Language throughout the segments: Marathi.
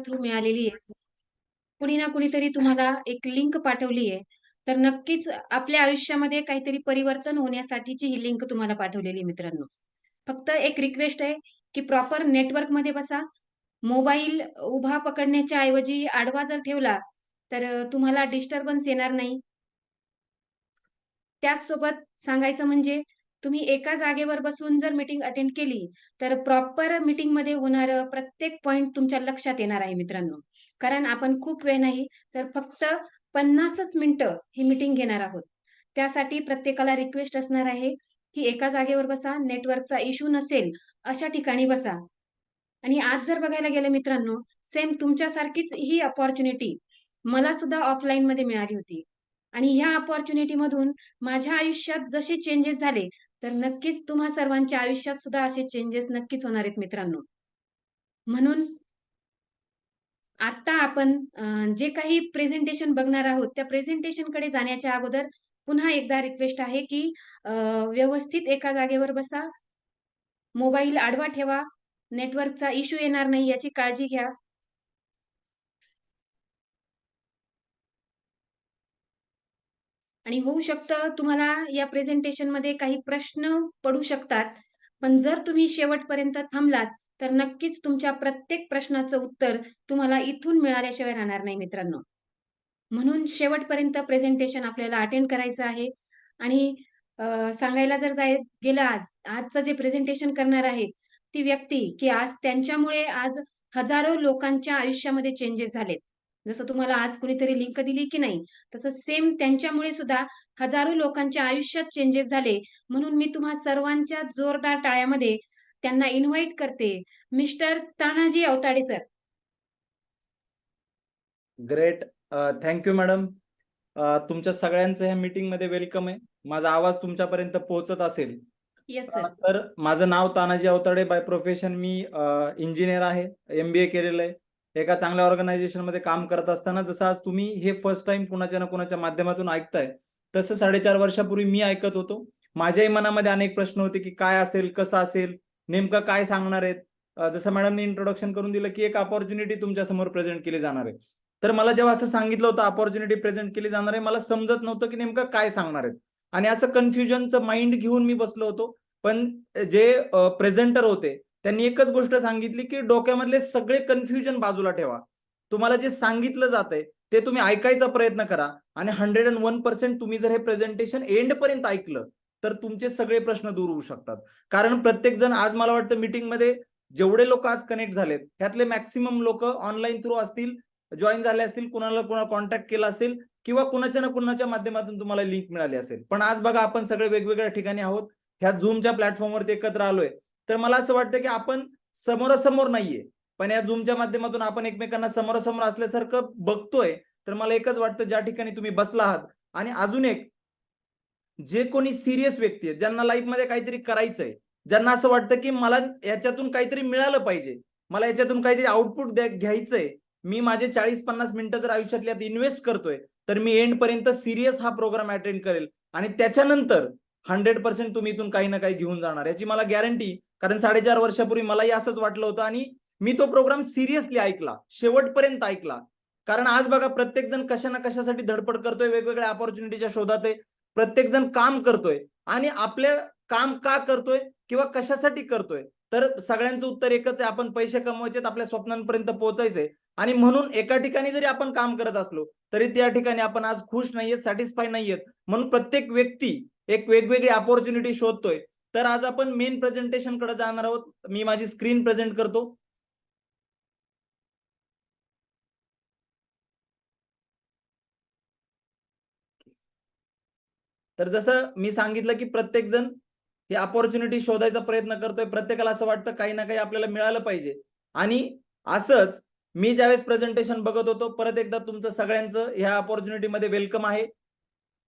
थ्रू मिळालेली आहे. कुणी ना कुणीतरी तुम्हाला एक लिंक पाठवली आहे. तर नक्कीच आपल्या आयुष्यामध्ये काहीतरी परिवर्तन होण्यासाठीची ही लिंक तुम्हाला पाठवलेली आहे मित्रांनो. फक्त एक रिक्वेस्ट आहे, की प्रॉपर नेटवर्कमध्ये बसा. मोबाईल उभा पकडण्याच्या ऐवजी आडवा जर ठेवला, तर तुम्हाला डिस्टर्बन्स येणार नाही. त्याचसोबत सांगायचं म्हणजे तुम्ही एका जागेवर बसून जर मीटिंग अटेंड केली, तर प्रॉपर मीटिंगमध्ये होणारं प्रत्येक पॉइंट तुमच्या लक्षात येणार आहे मित्रांनो. कारण आपण खूप वेळ नाही, तर फक्त 50च मिनिटं ही मीटिंग घेणार आहोत. त्यासाठी प्रत्येकाला रिक्वेस्ट असणार आहे, की एका जागेवर बसा, नेटवर्कचा इश्यू नसेल अशा ठिकाणी बसा. आणि आज जर बघायला गेलं मित्रांनो, सेम तुमच्यासारखीच ही अपॉर्च्युनिटी मला सुद्धा ऑफलाईनमध्ये मिळाली होती. आणि ह्या अपॉर्च्युनिटीमधून माझ्या आयुष्यात जसे चेंजेस झाले, तर नक्कीच तुम्हा सर्वांच्या आयुष्यात सुद्धा असे चेंजेस नक्कीच होणार आहेत मित्रांनो. म्हणून आता आपण जे काही प्रेझेंटेशन बघणार आहोत, त्या प्रेझेंटेशनकडे जाण्याच्या अगोदर पुन्हा एकदा रिक्वेस्ट आहे, की अ, व्यवस्थित एका जागेवर बसा, मोबाईल आडवा ठेवा, नेटवर्कचा इश्यू येणार नाही याची काळजी घ्या. आणि होऊ शकतं तुम्हाला या प्रेझेंटेशनमध्ये काही प्रश्न पडू शकतात. पण जर तुम्ही शेवटपर्यंत थांबलात, तर नक्कीच तुमच्या प्रत्येक प्रश्नाचं उत्तर तुम्हाला इथून मिळाल्याशिवाय राहणार नाही मित्रांनो. म्हणून शेवटपर्यंत प्रेझेंटेशन आपल्याला अटेंड करायचं आहे आणि सांगायला जर गेलं आजचं जे प्रेझेंटेशन करणार आहे, ती व्यक्ती, की आज त्यांच्यामुळे आज हजारो लोकांच्या आयुष्यामध्ये चेंजेस झालेत. जसं तुम्हाला आज कुणीतरी लिंक दिली की नाही, तसं सेम त्यांच्यामुळे सुद्धा हजारो लोकांच्या आयुष्यात चेंजेस झाले. म्हणून मी तुम्हा सर्वांच्या जोरदार टाळ्यामध्ये त्यांना इन्व्हाईट करते. Mister Tanaji Awtade sir. Great. Thank you madam. तुमच्या सगळ्यांचं ह्या मीटिंगमध्ये वेलकम आहे. माझा आवाज तुमच्यापर्यंत पोहोचत असेल. Yes sir. तर माझं नाव तानाजी अवताडे. बाय प्रोफेशन मी इंजिनियर आहे. MBA केलेलं आहे. एका चांगल्या ऑर्गनायझेशनमध्ये काम करत असताना जसं आज तुम्ही हे फर्स्ट टाइम कुणाच्या ना कुणाच्या माध्यमातून ऐकताय, तसं 4.5 वर्षापूर्वी मी ऐकत होतो. माझ्याही मनामध्ये अनेक प्रश्न होते, की काय असेल, कसं असेल, नेमकं काय सांगणार आहेत. जसं मॅडमने इंट्रोडक्शन करून दिलं, की एक अपॉर्च्युनिटी तुमच्या समोर प्रेझेंट केली जाणार आहे. तर मला जेव्हा असं सांगितलं होतं अपॉर्च्युनिटी प्रेझेंट केली जाणार आहे, मला समजत नव्हतं की नेमकं काय सांगणार आहेत. आणि असं कन्फ्युजनचं माइंड घेऊन मी बसलो होतो. पण जे प्रेझेंटर होते त्यांनी एकच गोष्ट सांगितली, की डोक्यामधले सगळे कन्फ्युजन बाजूला ठेवा. तुम्हाला जे सांगितलं जातंय ते तुम्ही ऐकायचा प्रयत्न करा आणि 101% तुम्ही जर हे प्रेझेंटेशन एंड पर्यंत ऐकलं, तर तुमचे सगळे प्रश्न दूर होऊ शकतात. कारण प्रत्येक जण आज मला वाटतं मीटिंगमध्ये जेवढे लोक आज कनेक्ट झालेत, त्यातले मॅक्सिमम लोक ऑनलाईन थ्रू असतील, जॉईन झाले असतील, कुणाला कॉन्टॅक्ट केला असेल किंवा कुणाच्या ना कुणाच्या माध्यमातून तुम्हाला लिंक मिळाली असेल. पण आज बघा आपण सगळे वेगवेगळ्या ठिकाणी आहोत. ह्या झूमच्या प्लॅटफॉर्मवरती एकत्र आलोय. तर मला असं वाटतं की आपण समोरासमोर नाहीये, पण या झूमच्या माध्यमातून आपण एकमेकांना समोरासमोर असल्यासारखं बघतोय. तर मला एकच वाटतं, ज्या ठिकाणी तुम्ही बसला आहात आणि अजून एक, जे कोणी सिरियस व्यक्ती आहेत, ज्यांना लाईफमध्ये काहीतरी करायचंय, ज्यांना असं वाटतं की मला याच्यातून काहीतरी मिळालं पाहिजे, मला याच्यातून काहीतरी आउटपुट घ्यायचंय, मी माझे 40-50 मिनिटं जर आयुष्यातल्यात इन्व्हेस्ट करतोय, तर मी एंड पर्यंत सिरियस हा प्रोग्राम अटेंड करेल आणि त्याच्यानंतर 100% तुम्ही इथून काही ना काही घेऊन जाणार याची मला गॅरंटी. कारण 4.5 वर्षापूर्वी मलाही असंच वाटलं होतं आणि मी तो प्रोग्राम सिरियसली ऐकला, शेवटपर्यंत ऐकला. कारण आज बघा प्रत्येक जण कशा ना कशासाठी धडपड करतोय, वेगवेगळ्या अपॉर्च्युनिटीच्या शोधात आहे. प्रत्येक जण काम करतोय आणि आपल्या काम का करतोय किंवा कशासाठी करतोय, तर सगळ्यांचं उत्तर एकच आहे, आपण पैसे कमवायचे, आपल्या स्वप्नांपर्यंत पोहोचायचंय. आणि म्हणून एका ठिकाणी जरी आपण काम करत असलो तरी त्या ठिकाणी आपण आज खुश नाहीयेत, सॅटिस्फाय नाहीयेत. म्हणून प्रत्येक व्यक्ती एक वेगवेगळी अपॉर्च्युनिटी शोधतोय. तर आज आपण मेन प्रेझेंटेशन कडे जाणार आहोत. मी माझी स्क्रीन प्रेझेंट करतो. तर जसं मी सांगितलं की प्रत्येक जण ही अपॉर्च्युनिटी शोधायचा प्रयत्न करतोय. प्रत्येकाला असं वाटतं काही ना काही आपल्याला मिळालं पाहिजे. आणि असंच मी ज्यावेळेस प्रेझेंटेशन बघत होतो, परत एकदा तुमचं सगळ्यांचं ह्या अपॉर्च्युनिटीमध्ये वेलकम आहे.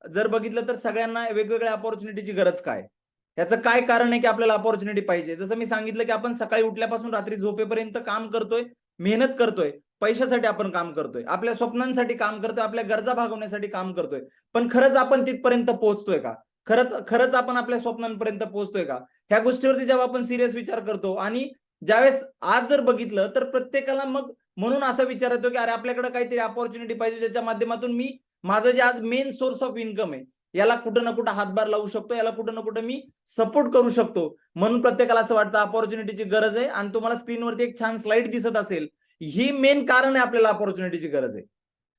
जर बघितलं तर सगळ्यांना वेगवेगळ्या अपॉर्च्युनिटीची गरज काय, याचं काय कारण आहे की आपल्याला अपॉर्च्युनिटी पाहिजे. जसं मी सांगितलं की आपण सकाळी उठल्यापासून रात्री झोपेपर्यंत काम करतोय, मेहनत करतोय, पैशासाठी आपण काम करतोय, आपल्या स्वप्नांसाठी काम करतोय, आपल्या गरजा भागवण्यासाठी काम करतोय. पण खरंच आपण तिथपर्यंत पोहोचतोय का? खरंच आपण आपल्या स्वप्नांपर्यंत पोहोचतोय का? ह्या गोष्टीवरती जेव्हा आपण सिरियस विचार करतो आणि ज्यावेळेस आज जर बघितलं तर प्रत्येकाला मग म्हणून असं विचार येतो की अरे आपल्याकडे काहीतरी अपॉर्च्युनिटी पाहिजे ज्याच्या माध्यमातून मी माझं जे आज मेन सोर्स ऑफ इन्कम आहे याला कुठं ना कुठं हातभार लावू शकतो, याला कुठं ना कुठं मी सपोर्ट करू शकतो. म्हणून प्रत्येकाला असं वाटतं अपॉर्च्युनिटीची गरज आहे. आणि तुम्हाला स्क्रीनवरती एक छान स्लाइड दिसत असेल, ही मेन कारण आहे आपल्याला अपॉर्च्युनिटीची गरज आहे.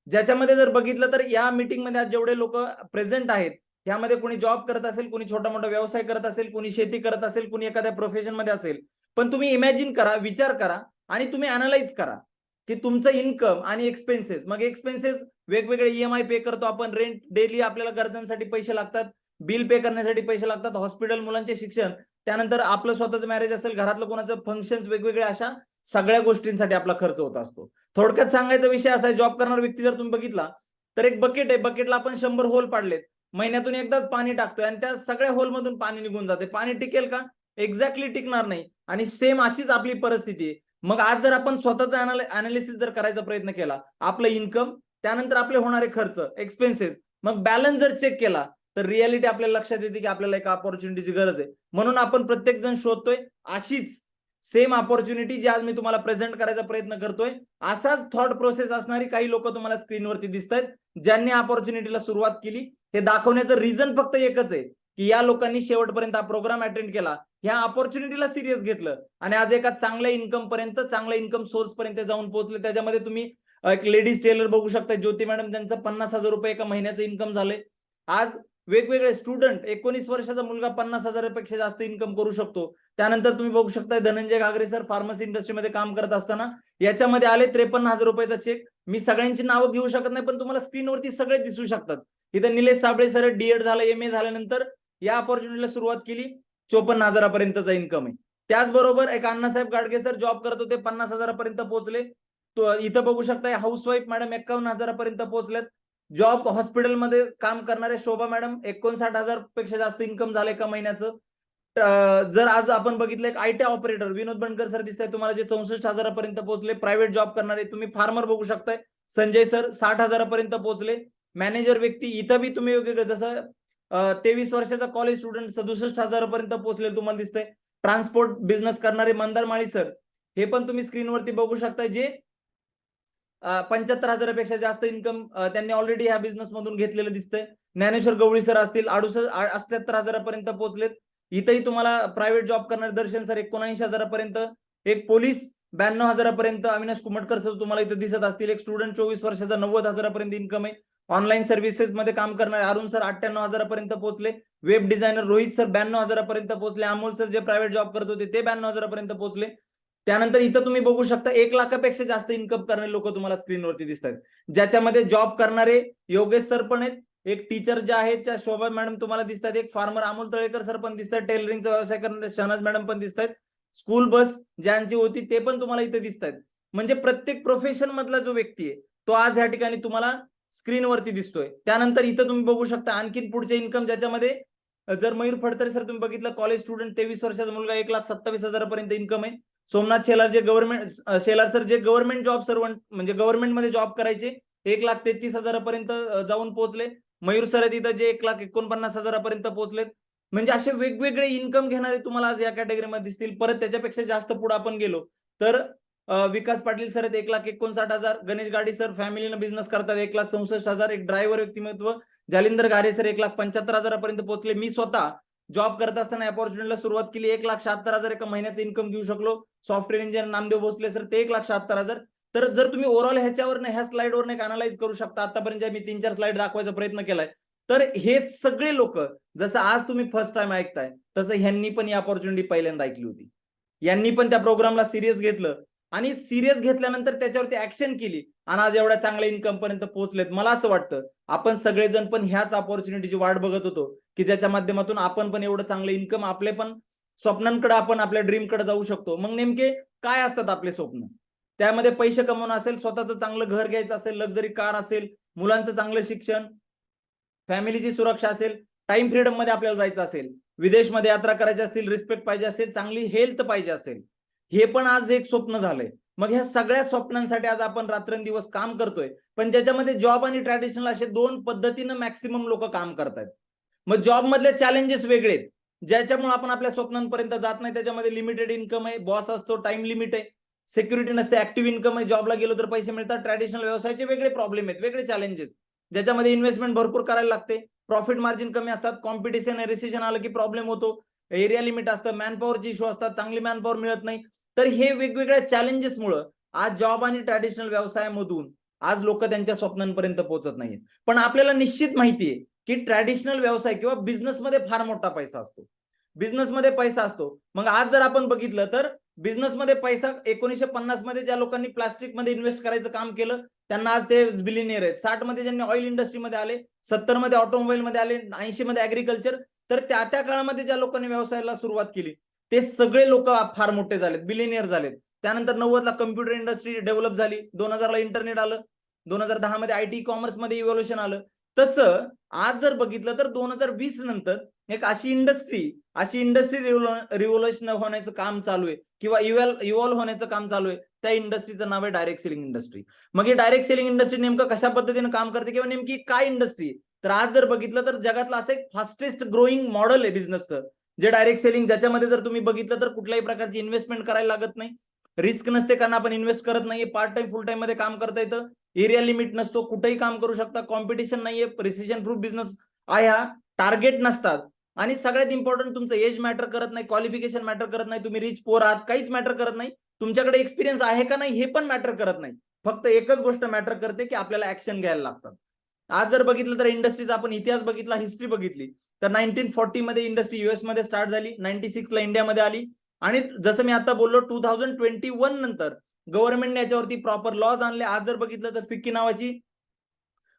ज्याच्यामध्ये जर बघितलं तर या मीटिंगमध्ये आज जेवढे लोक प्रेझेंट आहेत यामध्ये कोणी जॉब करत असेल, कोणी छोटा मोठा व्यवसाय करत असेल, कोणी शेती करत असेल, कोणी एखाद्या प्रोफेशन मध्ये असेल. पण तुम्ही इमॅजिन करा, विचार करा आणि तुम्ही अनालाइज करा की तुमचं इन्कम आणि एक्सपेन्सेस. मग एक्सपेन्सेस वेगवेगळे ईएमआय पे करतो आपण, रेंट, डेली आपल्याला गरजांसाठी पैसे लागतात, बिल पे करण्यासाठी पैसे लागतात, हॉस्पिटल, मुलांचे शिक्षण, त्यानंतर आपलं स्वतःचं मॅरेज असेल, घरातलं कोणाचं फंक्शन्स, वेगवेगळे अशा सगळ्या गोष्टींसाठी आपला खर्च होत असतो. थोडक्यात सांगायचा विषय असा आहे, जॉब करणारा व्यक्ती जर तुम्ही बघितला तर एक बकेट आहे, बकेटला आपण 100 होल पाडलेत, महिन्यातून एकदाच पाणी टाकतोय आणि त्या सगळ्या होल मधून पाणी निघून जाते. पाणी टिकेल का? एक्झॅक्टली टिकणार नाही. आणि सेम अशीच आपली परिस्थिती आहे. मग आज जर आपण स्वतःचा अनालिसिस जर करायचा प्रयत्न केला, आपलं इन्कम, त्यानंतर आपले होणारे खर्च, एक्सपेन्सेस, मग बॅलन्स जर चेक केला तर रियालिटी आपल्याला लक्षात येते की आपल्याला एक अपॉर्च्युनिटीची गरज आहे. म्हणून आपण प्रत्येक जण शोधतोय अशीच सेम अपॉर्च्युनिटी जी आज मी तुम्हाला प्रेझेंट करायचा प्रयत्न करतोय. असाच थॉट प्रोसेस असणारी काही लोक तुम्हाला स्क्रीनवरती दिसत आहेत, ज्यांनी अपॉर्च्युनिटीला सुरुवात केली. हे दाखवण्याचं रिझन फक्त एकच आहे की या लोकांनी शेवटपर्यंत हा प्रोग्राम अटेंड केला, ह्या अपॉर्च्युनिटीला सिरियस घेतलं आणि आज एका चांगल्या इन्कम पर्यंत, चांगल्या इन्कम सोर्स पर्यंत जाऊन पोहोचले. त्याच्यामध्ये तुम्ही एक लेडीज टेलर बघू शकता, ज्योती मॅडम, त्यांचं 50,000 रुपये एका महिन्याचं इन्कम झालंय. आज वेगवेगळे स्टुडंट, 19 वर्षाचा मुलगा 50,000पेक्षा जास्त इन्कम करू शकतो. त्यानंतर तुम्ही बघू शकता धनंजय घागरे सर फार्मसी इंडस्ट्रीमध्ये काम करत असताना याच्यामध्ये आले 53,000 रुपयाचा चेक. मी सगळ्यांची नावं घेऊ शकत नाही, पण तुम्हाला स्क्रीनवरती सगळे दिसू शकतात. इथं निलेश साबळे सर डीएड झालं, एमए झाल्यानंतर या अपॉर्च्युनिटीला सुरुवात केली, 54,000पर्यंतचा इन्कम आहे. त्याचबरोबर एक अण्णासाहेब गाडगे सर जॉब करत होते, 50,000पर्यंत पोहोचले. इथं बघू शकता हाऊसवाईफ मॅडम 51,000पर्यंत पोहोचल्यात. जॉब हॉस्पिटलमध्ये काम करणारे शोभा मॅडम 59,000पेक्षा जास्त इन्कम झालं एका महिन्याचं. जर आज आपण बघितलं एक IT operator Vinod Bankar sir दिसतंय तुम्हाला, जे 64,000पर्यंत पोहोचले. प्रायव्हेट जॉब करणारे तुम्ही फार्मर बघू शकताय, संजय सर 60,000पर्यंत पोहोचले. मॅनेजर व्यक्ती इथं बी तुम्ही वेगवेगळे, जसं 23 वर्षाचा कॉलेज स्टुडंट 67,000पर्यंत पोहोचले तुम्हाला दिसतंय. ट्रान्सपोर्ट बिझनेस करणारे मंदार माळी सर, हे पण तुम्ही स्क्रीनवरती बघू शकता, जे 75,000पेक्षा जास्त इन्कम त्यांनी ऑलरेडी ह्या बिझनेस मधून घेतलेलं दिसतंय. ज्ञानेश्वर गवळी सर असतील 78,000पर्यंत पोहोचलेत. इथंही तुम्हाला प्रायव्हेट जॉब करणारे दर्शन सर 79,000पर्यंत, एक पोलीस 92,000पर्यंत अविनाश कुमटकर सर तुम्हाला इथं दिसत असतील. एक स्टुडंट 24 वर्षाचा 90,000पर्यंत इन्कम आहे. ऑनलाईन सर्व्हिसेस मध्ये काम करणारे अरुण सर 98,000पर्यंत पोहोचले. वेब डिझायनर रोहित सर 92,000पर्यंत पोहोचले. अमोल सर जे प्रायव्हेट जॉब करत होते ते 92,000पर्यंत पोहोचले. त्यानंतर इथं तुम्ही बघू शकता 1 लाखापेक्षा जास्त इन्कम करणारे लोक तुम्हाला स्क्रीनवरती दिसत आहेत, ज्याच्यामध्ये जॉब करणारे योगेश सर पण आहेत, एक टीचर जे आहेत त्या शोभा मॅडम तुम्हाला दिसतात, एक फार्मर अमोल तळेकर सर पण दिसतात, टेलरिंगचा व्यवसाय करणारे शहनाज मॅडम पण दिसत आहेत, स्कूल बस ज्यांची होती ते पण तुम्हाला इथे दिसत आहेत. म्हणजे प्रत्येक प्रोफेशन मधला जो व्यक्ती आहे तो आज या ठिकाणी तुम्हाला स्क्रीनवरती दिसतोय. त्यानंतर इथं तुम्ही बघू शकता आणखीन पुढचे इन्कम, ज्याच्यामध्ये जर मयूर फडतरे सर तुम्ही बघितलं, कॉलेज स्टुडंट 23 वर्षाचा मुलगा 1,27,000पर्यंत इन्कम आहे. सोमनाथ शेलार जे शेलार सर जे गव्हर्नमेंट जॉब सर्वंट, म्हणजे गव्हर्नमेंटमध्ये जॉब करायचे, 1,33,000पर्यंत जाऊन पोहोचले. मयूर सर आहेत इथं जे 1,49,000पर्यंत पोहोचलेत. म्हणजे असे वेगवेगळे इन्कम घेणारे तुम्हाला आज या कॅटेगरीमध्ये दिसतील. परत त्याच्यापेक्षा जास्त पुढे आपण गेलो तर विकास पाटील सर आहेत 1,59,000, गणेश गाडी सर फॅमिलीनं बिझनेस करतात 1,64,000, एक ड्रायव्हर व्यक्तिमत्व जालिंदर गारे सर 1,75,000पर्यंत पोहोचले. मी स्वतः जॉब करत असताना अपॉर्च्युनिटीला सुरुवात केली, 1,76,000 एका महिन्याचं इन्कम घेऊ शकलो. Software engineer Namdev Bhosale sir ते 1,76,000. तर जर तुम्ही ओव्हरऑल ह्याच्यावरनं ह्या स्लाइडवरनं एक अनालाइज करू शकता, आतापर्यंत मी 3-4 स्लाइड दाखवायचा प्रयत्न केलाय, तर हे सगळे लोक जसं आज तुम्ही फर्स्ट टाइम ऐकताय तसं ह्यांनी पण ही अपॉर्च्युनिटी पहिल्यांदा ऐकली होती. यांनी पण त्या प्रोग्रामला सिरियस घेतलं आणि सिरियस घेतल्यानंतर त्याच्यावरती ऍक्शन केली आणि आज एवढ्या चांगल्या इन्कम पर्यंत पोहोचलेत. मला असं वाटतं आपण सगळेजण पण ह्याच अपॉर्च्युनिटीची वाट बघत होतो की ज्याच्या माध्यमातून आपण पण एवढं चांगलं इन्कम, आपले पण स्वप्नांकडे, आपण आपल्या ड्रीमकडे जाऊ शकतो. मग नेमके काय असतात आपले स्वप्न? त्यामध्ये पैसे कमवणं असेल, स्वतःचं चांगलं घर घ्यायचं असेल, लक्झरी कार असेल, मुलांचं चांगलं शिक्षण, फॅमिलीची सुरक्षा असेल, टाइम फ्रीडम मध्ये आपल्याला जायचं असेल, विदेशमध्ये यात्रा करायची असतील, रिस्पेक्ट पाहिजे असेल, चांगली हेल्थ पाहिजे असेल, हे पण आज एक स्वप्न झालंय. मग ह्या सगळ्या स्वप्नांसाठी आज आपण रात्रंदिवस काम करतोय. पण ज्याच्यामध्ये जॉब आणि ट्रॅडिशनल असे दोन पद्धतीनं मॅक्सिमम लोक काम करतायत. मग जॉब मधले चॅलेंजेस वेगळे आहेत, ज्याच्यामुळे आपण आपल्या स्वप्नांपर्यंत जात नाही. त्याच्यामध्ये लिमिटेड इन्कम आहे, बॉस असतो, टाइम लिमिट आहे. सिक्युरिटी नसते, ऍक्टिव्ह इन्कम आहे, जॉबला गेलो तर पैसे मिळतात. ट्रॅडिशनल व्यवसायाचे वेगळे प्रॉब्लेम आहेत, वेगळे चॅलेंजेस, ज्याच्यामध्ये इन्व्हेस्टमेंट भरपूर करायला लागते, प्रॉफिट मार्जिन कमी असतात, कॉम्पिटिशन रिसेशन आलं की प्रॉब्लेम होतो, एरिया लिमिट असतं, मॅनपॉवरचे इश्यू असतात, चांगली मॅनपॉवर मिळत नाही. तर हे वेगवेगळ्या चॅलेंजेसमुळे आज जॉब आणि ट्रॅडिशनल व्यवसायामधून आज लोक त्यांच्या स्वप्नांपर्यंत पोहोचत नाहीत. पण आपल्याला निश्चित माहिती आहे की ट्रॅडिशनल व्यवसाय किंवा बिझनेसमध्ये फार मोठा पैसा असतो, बिझनेसमध्ये पैसा असतो. मग आज जर आपण बघितलं तर बिझनेसमध्ये पैसा 1950 मध्ये ज्या लोकांनी प्लास्टिकमध्ये इन्व्हेस्ट करायचं काम केलं त्यांना आज ते बिलियनियर आहेत. 60 मध्ये ज्यांनी ऑइल इंडस्ट्रीमध्ये आले, 70 मध्ये ऑटोमोबाईल मध्ये आले, 80 मध्ये ऍग्रिकल्चर. तर त्या त्या काळामध्ये ज्या लोकांनी व्यवसायाला सुरुवात केली ते सगळे लोक फार मोठे झालेत, बिलियनियर झालेत. त्यानंतर 90 ला कम्प्युटर इंडस्ट्री डेव्हलप झाली, 2000 ला इंटरनेट आलं, 2010 मध्ये आयटी कॉमर्स मध्ये इव्होल्युशन आलं. तसं आज जर बघितलं तर 2020 नंतर एक अशी इंडस्ट्री रिव्होल्युशन होण्याचं काम चालू आहे किंवा इव्हॉल्व्ह होण्याचं काम चालू आहे. त्या इंडस्ट्रीचं नाव आहे डायरेक्ट सेलिंग इंडस्ट्री. मग ही डायरेक्ट सेलिंग इंडस्ट्री नेमकं कशा पद्धतीने काम करते किंवा नेमकी काय इंडस्ट्री? तर आज जर बघितलं तर जगातलं असं एक फास्टेस्ट ग्रोईंग मॉडेल आहे बिझनेसचं, जे डायरेक्ट सेलिंग, ज्याच्यामध्ये जर तुम्ही बघितलं तर कुठल्याही प्रकारची इन्व्हेस्टमेंट करायला लागत नाही, रिस्क नसते कारण आपण इन्व्हेस्ट करत नाहीये, पार्ट टाइम फुल टाइम मध्ये काम करता येतं, एरिया लिमिट नसतो, कुठेही काम करू शकता, कॉम्पिटिशन नाहीये, प्रिसिजन प्रूफ बिझनेस आहे हा, टार्गेट नसतात आणि सगळ्यात इम्पॉर्टंट तुमचं एज मॅटर करत नाही, क्वालिफिकेशन मॅटर करत नाही, तुम्ही रिच पोर आहात काहीच मॅटर करत नाही, तुमच्याकडे एक्सपिरियन्स आहे का नाही हे पण मॅटर करत नाही. फक्त एकच गोष्ट मॅटर करते की आपल्याला ऍक्शन घ्यायला लागतात. आज जर बघितलं तर इंडस्ट्रीचा आपण इतिहास बघितला, हिस्ट्री बघितली तर 1940 मध्ये इंडस्ट्री युएस मध्ये स्टार्ट झाली, 96 ला इंडियामध्ये आली आणि जसं मी आता बोललो 2021 नंतर गव्हर्नमेंटने याच्यावरती प्रॉपर लॉज आणले. आज जर बघितलं तर फिक्की नावाची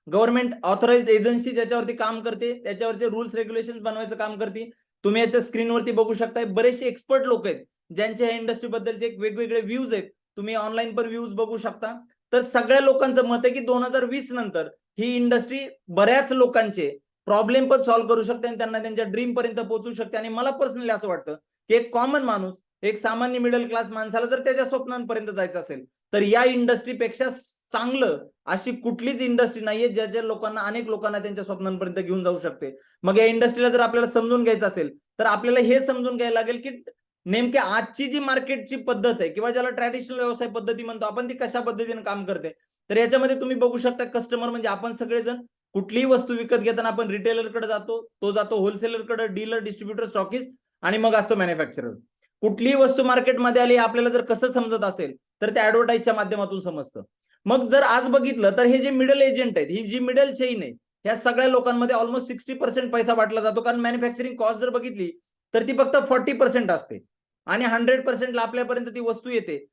गव्हर्नमेंट ऑथराइज्ड एजन्सी ज्याच्यावरती काम करते, त्याच्यावरचे रूल्स रेग्युलेशन बनवायचं काम करते. तुम्ही याच्या स्क्रीनवरती बघू शकताय, बरेचसे एक्सपर्ट लोक आहेत ज्यांचे या इंडस्ट्री बद्दलचे वेगवेगळे व्ह्यूज आहेत, तुम्ही ऑनलाईन पण व्ह्यूज बघू शकता. तर सगळ्या लोकांचं मत आहे की 2020 नंतर ही इंडस्ट्री बऱ्याच लोकांचे प्रॉब्लेम पण सॉल्व्ह करू शकते आणि त्यांना त्यांच्या ड्रीम पर्यंत पोहोचू शकते. आणि मला पर्सनली असं वाटतं की एक कॉमन माणूस, एक सामान्य मिडल क्लास माणसाला जर त्याच्या स्वप्नांपर्यंत जायचं असेल तर या इंडस्ट्रीपेक्षा चांगलं अशी कुठलीच इंडस्ट्री नाहीये ज्या लोकांना, अनेक लोकांना त्यांच्या स्वप्नांपर्यंत घेऊन जाऊ शकते. मग या इंडस्ट्रीला जर आपल्याला समजून घ्यायचं असेल तर आपल्याला हे समजून घ्यायला लागेल की नेमकी आजची जी मार्केटची पद्धत आहे किंवा ज्याला ट्रॅडिशनल व्यवसाय पद्धती म्हणतो आपण, ती कशा पद्धतीने काम करते. तर याच्यामध्ये तुम्ही बघू शकता, कस्टमर म्हणजे आपण सगळेजण कुठलीही वस्तू विकत घेताना आपण रिटेलरकडे जातो, तो जातो होलसेलरकडे, डीलर, डिस्ट्रीब्युटर, स्टॉकिस्ट आणि मग असतो मॅन्युफॅक्चरर. कुठलीही वस्तू मार्केटमध्ये आली आपल्याला जर कसं समजत असेल तर ते ऍडव्हर्टाईजच्या माध्यमातून समजतं. मग जर आज बघितलं तर हे जे मिडल एजंट आहेत, ही जी मिडल चेन आहे, ह्या सगळ्या लोकांमध्ये ऑलमोस्ट 60% पैसा वाटला जातो. कारण मॅन्युफॅक्चरिंग कॉस्ट जर बघितली तर ती फक्त 40% असते आणि 100% आपल्यापर्यंत ती वस्तू येते.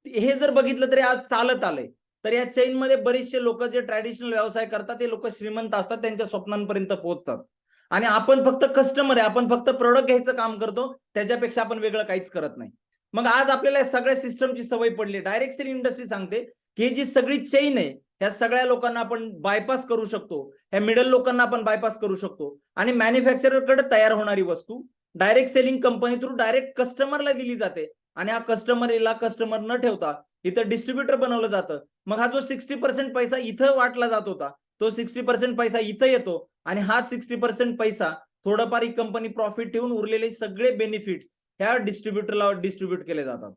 हे जर बघितलं तरी आज चालत आलंय. तर या चेनमध्ये बरेचसे लोक जे ट्रॅडिशनल व्यवसाय करतात ते लोक श्रीमंत असतात, त्यांच्या स्वप्नांपर्यंत पोहोचतात आणि आपण फक्त कस्टमर आहे, आपण फक्त प्रोडक्ट घ्यायचं काम करतो, त्याच्यापेक्षा आपण वेगळं काहीच करत नाही. मग आज आपल्याला सगळ्या सिस्टमची सवय पडली. डायरेक्ट सेलिंग इंडस्ट्री सांगते की जी सगळी चेन आहे ह्या सगळ्या लोकांना आपण बायपास करू शकतो, ह्या मिडल लोकांना आपण बायपास करू शकतो आणि मॅन्युफॅक्चररकडे तयार होणारी वस्तू direct selling company through direct कस्टमरला दिली जाते आणि हा कस्टमर न ठेवता इथं डिस्ट्रीब्युटर बनवलं जातं. मग हा जो 60% पैसा इथं वाटला जात होता तो 60% पैसा इथं येतो आणि हा 60% पैसा थोडंफार ही कंपनी प्रॉफिट ठेवून उरलेले सगळे बेनिफिट्स ह्या डिस्ट्रीब्युटरला डिस्ट्रीब्युट केले जातात.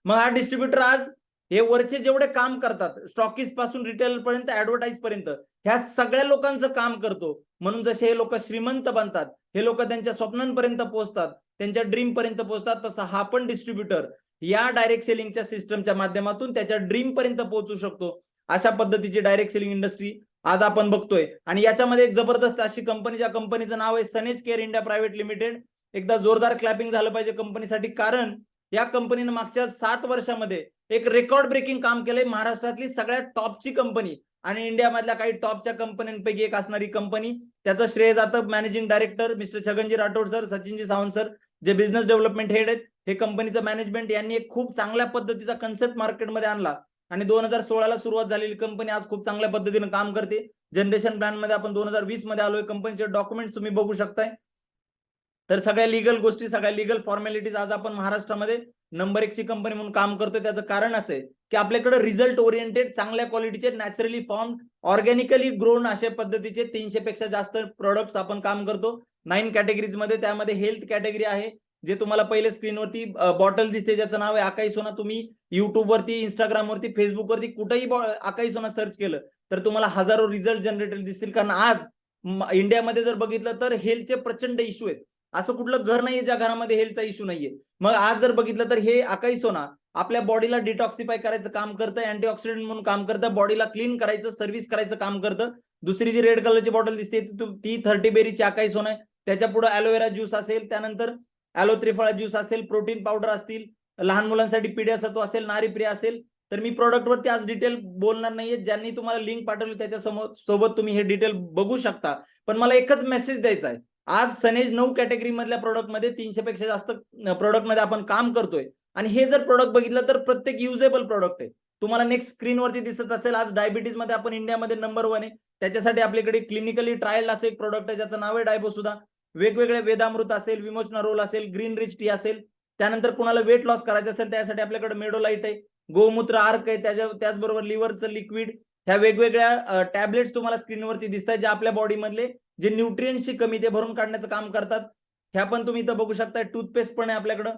मग हा डिस्ट्रीब्युटर आज हे वरचे जेवढे काम करतात, स्टॉकिस्ट पासून रिटेलर पर्यंत, ऍडव्हर्टाईज पर्यंत, ह्या सगळ्या लोकांचं काम करतो. म्हणून जसे हे लोक श्रीमंत बनतात, हे लोक त्यांच्या स्वप्नांपर्यंत पोहोचतात, त्यांच्या ड्रीम पर्यंत पोहोचतात, तसा हा पण डिस्ट्रीब्युटर या डायरेक्ट सेलिंगच्या सिस्टमच्या माध्यमातून त्याच्या ड्रीम पर्यंत पोहोचू शकतो. अशा पद्धतीची डायरेक्ट सेलिंग इंडस्ट्री आज आपण बघतोय. आणि याच्यामध्ये एक जबरदस्त अशी कंपनी, ज्या कंपनीचं नाव आहे सनेज केअर इंडिया प्रायव्हेट लिमिटेड. एकदा जोरदार क्लॅपिंग झालं पाहिजे कंपनीसाठी, कारण या कंपनीनं मागच्या 7 वर्षामध्ये एक रेकॉर्ड ब्रेकिंग काम केलंय. महाराष्ट्रातली सगळ्यात टॉपची कंपनी आणि इंडियामधल्या काही टॉपच्या कंपन्यांपैकी एक असणारी कंपनी. त्याचं श्रेय जातं managing director mister Chhaganji Rathod sir, Sachinji Sawant sir, जे बिझनेस डेव्हलपमेंट हेड आहेत. हे कंपनीचं मॅनेजमेंट यांनी एक खूप चांगल्या पद्धतीचा कन्सेप्ट मार्केटमध्ये आणला आणि 2016 ला सुरुवात झालेली कंपनी आज खूप चांगल्या पद्धतीने काम करते. जनरेशन प्लॅन मध्ये आपण 2020 मध्ये आलोय. कंपनीचे डॉक्युमेंट्स तुम्ही बघू शकताय. तर सगळ्या लीगल गोष्टी, सगळ्या लीगल फॉर्मॅलिटीज, आज आपण महाराष्ट्रामध्ये नंबर 1 ची कंपनी म्हणून काम करतोय. त्याचं कारण असं आहे की आपल्याकडे रिझल्ट ओरिएंटेड, चांगल्या क्वालिटीचे, नॅचरली फॉर्म, ऑर्गॅनिकली ग्रोन अशा पद्धतीचे 300 पेक्षा जास्त प्रोडक्ट्स आपण काम करतो 9 कॅटेगरीज मध्ये. त्यामध्ये हेल्थ कॅटेगरी आहे, जे तुम्हाला पहिले स्क्रीनवरती बॉटल दिसते ज्याचं नाव आहे अकाई सोना, तुम्ही युट्यूबवरती, इंस्टाग्रामवरती, फेसबुकवरती कुठेही अकाई सोना सर्च केलं तर तुम्हाला हजारो रिझल्ट जनरेटेड दिसतील. कारण आज इंडियामध्ये जर बघितलं तर हेल्थचे प्रचंड इश्यू आहेत. असं कुठलं घर नाहीये ज्या घरामध्ये हेल्थचा इश्यू नाहीये. मग आज जर बघितलं तर हे अकाई सोना आपल्या बॉडीला डिटॉक्सिफाय करायचं काम करतं, अँटीऑक्सिडंट म्हणून काम करतं, बॉडीला क्लीन करायचं, सर्व्हिस करायचं काम करतं. दुसरी जी रेड कलरची बॉटल दिसते ती 30 बेरीची अकाई सोना आहे. त्याच्या पुढे ॲलोवेरा ज्यूस असेल, त्यानंतर ॲलो त्रिफळा ज्यूस असेल, प्रोटीन पावडर असतील, लहान मुलांसाठी पीडियासत्व असेल, नारीप्रिया असेल. तर मी प्रॉडक्टवरती आज डिटेल बोलणार नाहीये. ज्यांनी तुम्हाला लिंक पाठवली त्याच्या सोबत तुम्ही हे डिटेल बघू शकता. पण मला एकच मेसेज द्यायचा आहे. आज सनेज 9 कॅटेगरी मधल्या प्रोडक्टमध्ये 300 पेक्षा जास्त प्रोडक्टमध्ये आपण काम करतोय. आणि हे जर प्रोडक्ट बघितलं तर प्रत्येक युजेबल प्रोडक्ट आहे. तुम्हाला नेक्स्ट स्क्रीनवरती दिसत असेल, आज डायबिटीज मध्ये आपण इंडियामध्ये नंबर 1 आहे. त्याच्यासाठी आपल्याकडे क्लिनिकली ट्रायल असं एक प्रोडक्ट आहे ज्याचं नाव आहे डायबोसुधा. वेगवेगळे वेदामृत असेल, विमोचना रोल असेल, ग्रीन रिच टी असेल. त्यानंतर कुणाला वेट लॉस करायचं असेल त्यासाठी आपल्याकडे मेडोलाइट आहे, गोमूत्र आर्क आहे, त्याचबरोबर लिव्हरचं लिक्विड. ह्या वेगवेगळ्या टॅबलेट्स तुम्हाला स्क्रीनवरती दिसत आहेत, जे आपल्या बॉडीमधले जे न्यूट्रिएंट्सची कमी ते भरून काढण्याचं काम करतात. ह्या पण तुम्ही इथं बघू शकता. टूथपेस्ट पण आहे आपल्याकडं,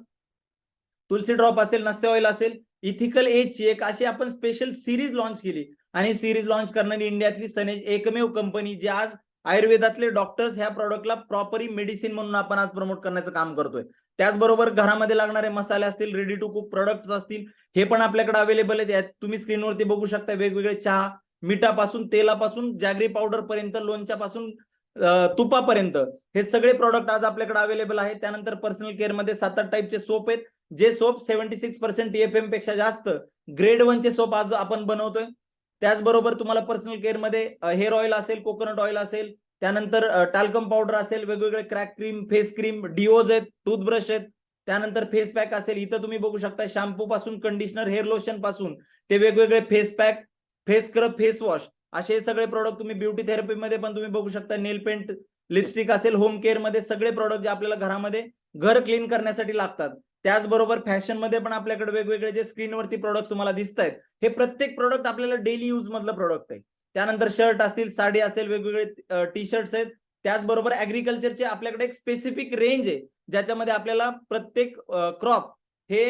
तुलसी ड्रॉप असेल, नस्य ऑइल असेल. इथिकल एजची एक अशी आपण स्पेशल सिरीज लॉन्च केली आणि सिरीज लॉन्च करणारी इंडियातली सनेज एकमेव कंपनी जी आज आयुर्वेदातले डॉक्टर्स ह्या प्रोडक्टला प्रॉपरी मेडिसिन म्हणून आपण आज प्रमोट करण्याचं काम करतोय. त्याचबरोबर घरामध्ये लागणारे मसाले असतील, रेडी टू कुक प्रोडक्ट्स असतील, हे पण आपल्याकडे अवेलेबल आहेत. तुम्ही स्क्रीनवरती बघू शकता. वेगवेगळे चहा, मिठापासून, तेलापासून, जॅगरी पावडर पर्यंत, लोणच्यापासून तुपापर्यंत हे सगळे प्रोडक्ट आज आपल्याकडे अवेलेबल आहेत. त्यानंतर पर्सनल केअर मध्ये 7-8 टाईपचे सोप आहेत, जे सोप 76% TFM पेक्षा जास्त ग्रेड 1 चे सोप आज आपण बनवतोय. त्याचबरोबर तुम्हाला पर्सनल केअर मध्ये हेअर ऑइल असेल, कोकोनट ऑइल असेल, त्यानंतर टाल्कम पावडर असेल, वेगवेगळे crack cream, face cream, deos आहेत, टूथब्रश आहेत, त्यानंतर फेस पॅक असेल. इथं तुम्ही बघू शकता शॅम्पू पासून, कंडिशनर, हेअर लोशन पासून ते वेगवेगळे face pack, face scrub, face wash असे सगळे प्रोडक्ट तुम्ही ब्युटी थेरपी मध्ये पण तुम्ही बघू शकता. नेल पेंट, लिपस्टिक असेल, होम केअर मध्ये सगळे प्रोडक्ट जे आपल्याला घरामध्ये घर क्लीन करण्यासाठी लागतात. त्याचबरोबर फॅशन मध्ये पण आपल्याकडे वेगवेगळे जे स्क्रीनवरती प्रोडक्ट तुम्हाला दिसत आहेत, हे प्रत्येक प्रोडक्ट आपल्याला डेली यूज मधलं प्रोडक्ट आहे. त्यानंतर शर्ट असतील, साडी असेल, वेगवेगळे टी शर्ट्स आहेत. त्याचबरोबर ऍग्रिकल्चरचे आपल्याकडे एक स्पेसिफिक रेंज आहे, ज्याच्यामध्ये आपल्याला प्रत्येक क्रॉप हे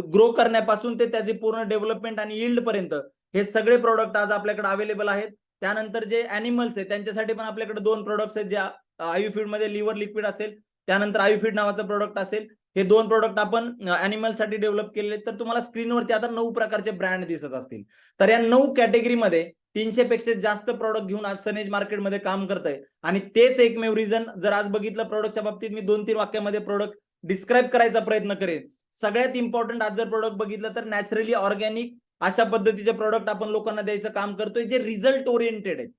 ग्रो करण्यापासून ते त्याची पूर्ण डेव्हलपमेंट आणि यील्ड पर्यंत हे सगळे प्रोडक्ट आज आपल्याकडे अवेलेबल आहेत. त्यानंतर जे अॅनिमल्स आहेत त्यांच्यासाठी पण आपल्याकडे 2 प्रोडक्ट्स आहेत, ज्या आयुफीड मध्ये लिव्हर लिक्विड असेल, त्यानंतर आयुफीड नावाचं प्रोडक्ट असेल. हे 2 प्रोडक्ट आपण अॅनिमल साठी डेव्हलप केलेले. तर तुम्हाला स्क्रीनवरती आता 9 प्रकारचे ब्रँड दिसत असतील. तर या 9 कॅटेगरीमध्ये 300 पेक्षा जास्त प्रोडक्ट घेऊन आज सनेज मार्केटमध्ये काम करत आहे. आणि तेच एकमेव रिझन, जर आज बघितलं प्रोडक्टच्या बाबतीत मी 2-3 वाक्यामध्ये प्रोडक्ट डिस्क्राईब करायचा प्रयत्न करेन. सगळ्यात इम्पॉर्टंट आज जर प्रोडक्ट बघितलं तर नॅचरली ऑर्गॅनिक अशा पद्धतीचे प्रोडक्ट आपण लोकांना द्यायचं काम करतोय, जे रिझल्ट ओरिएंटेड आहेत.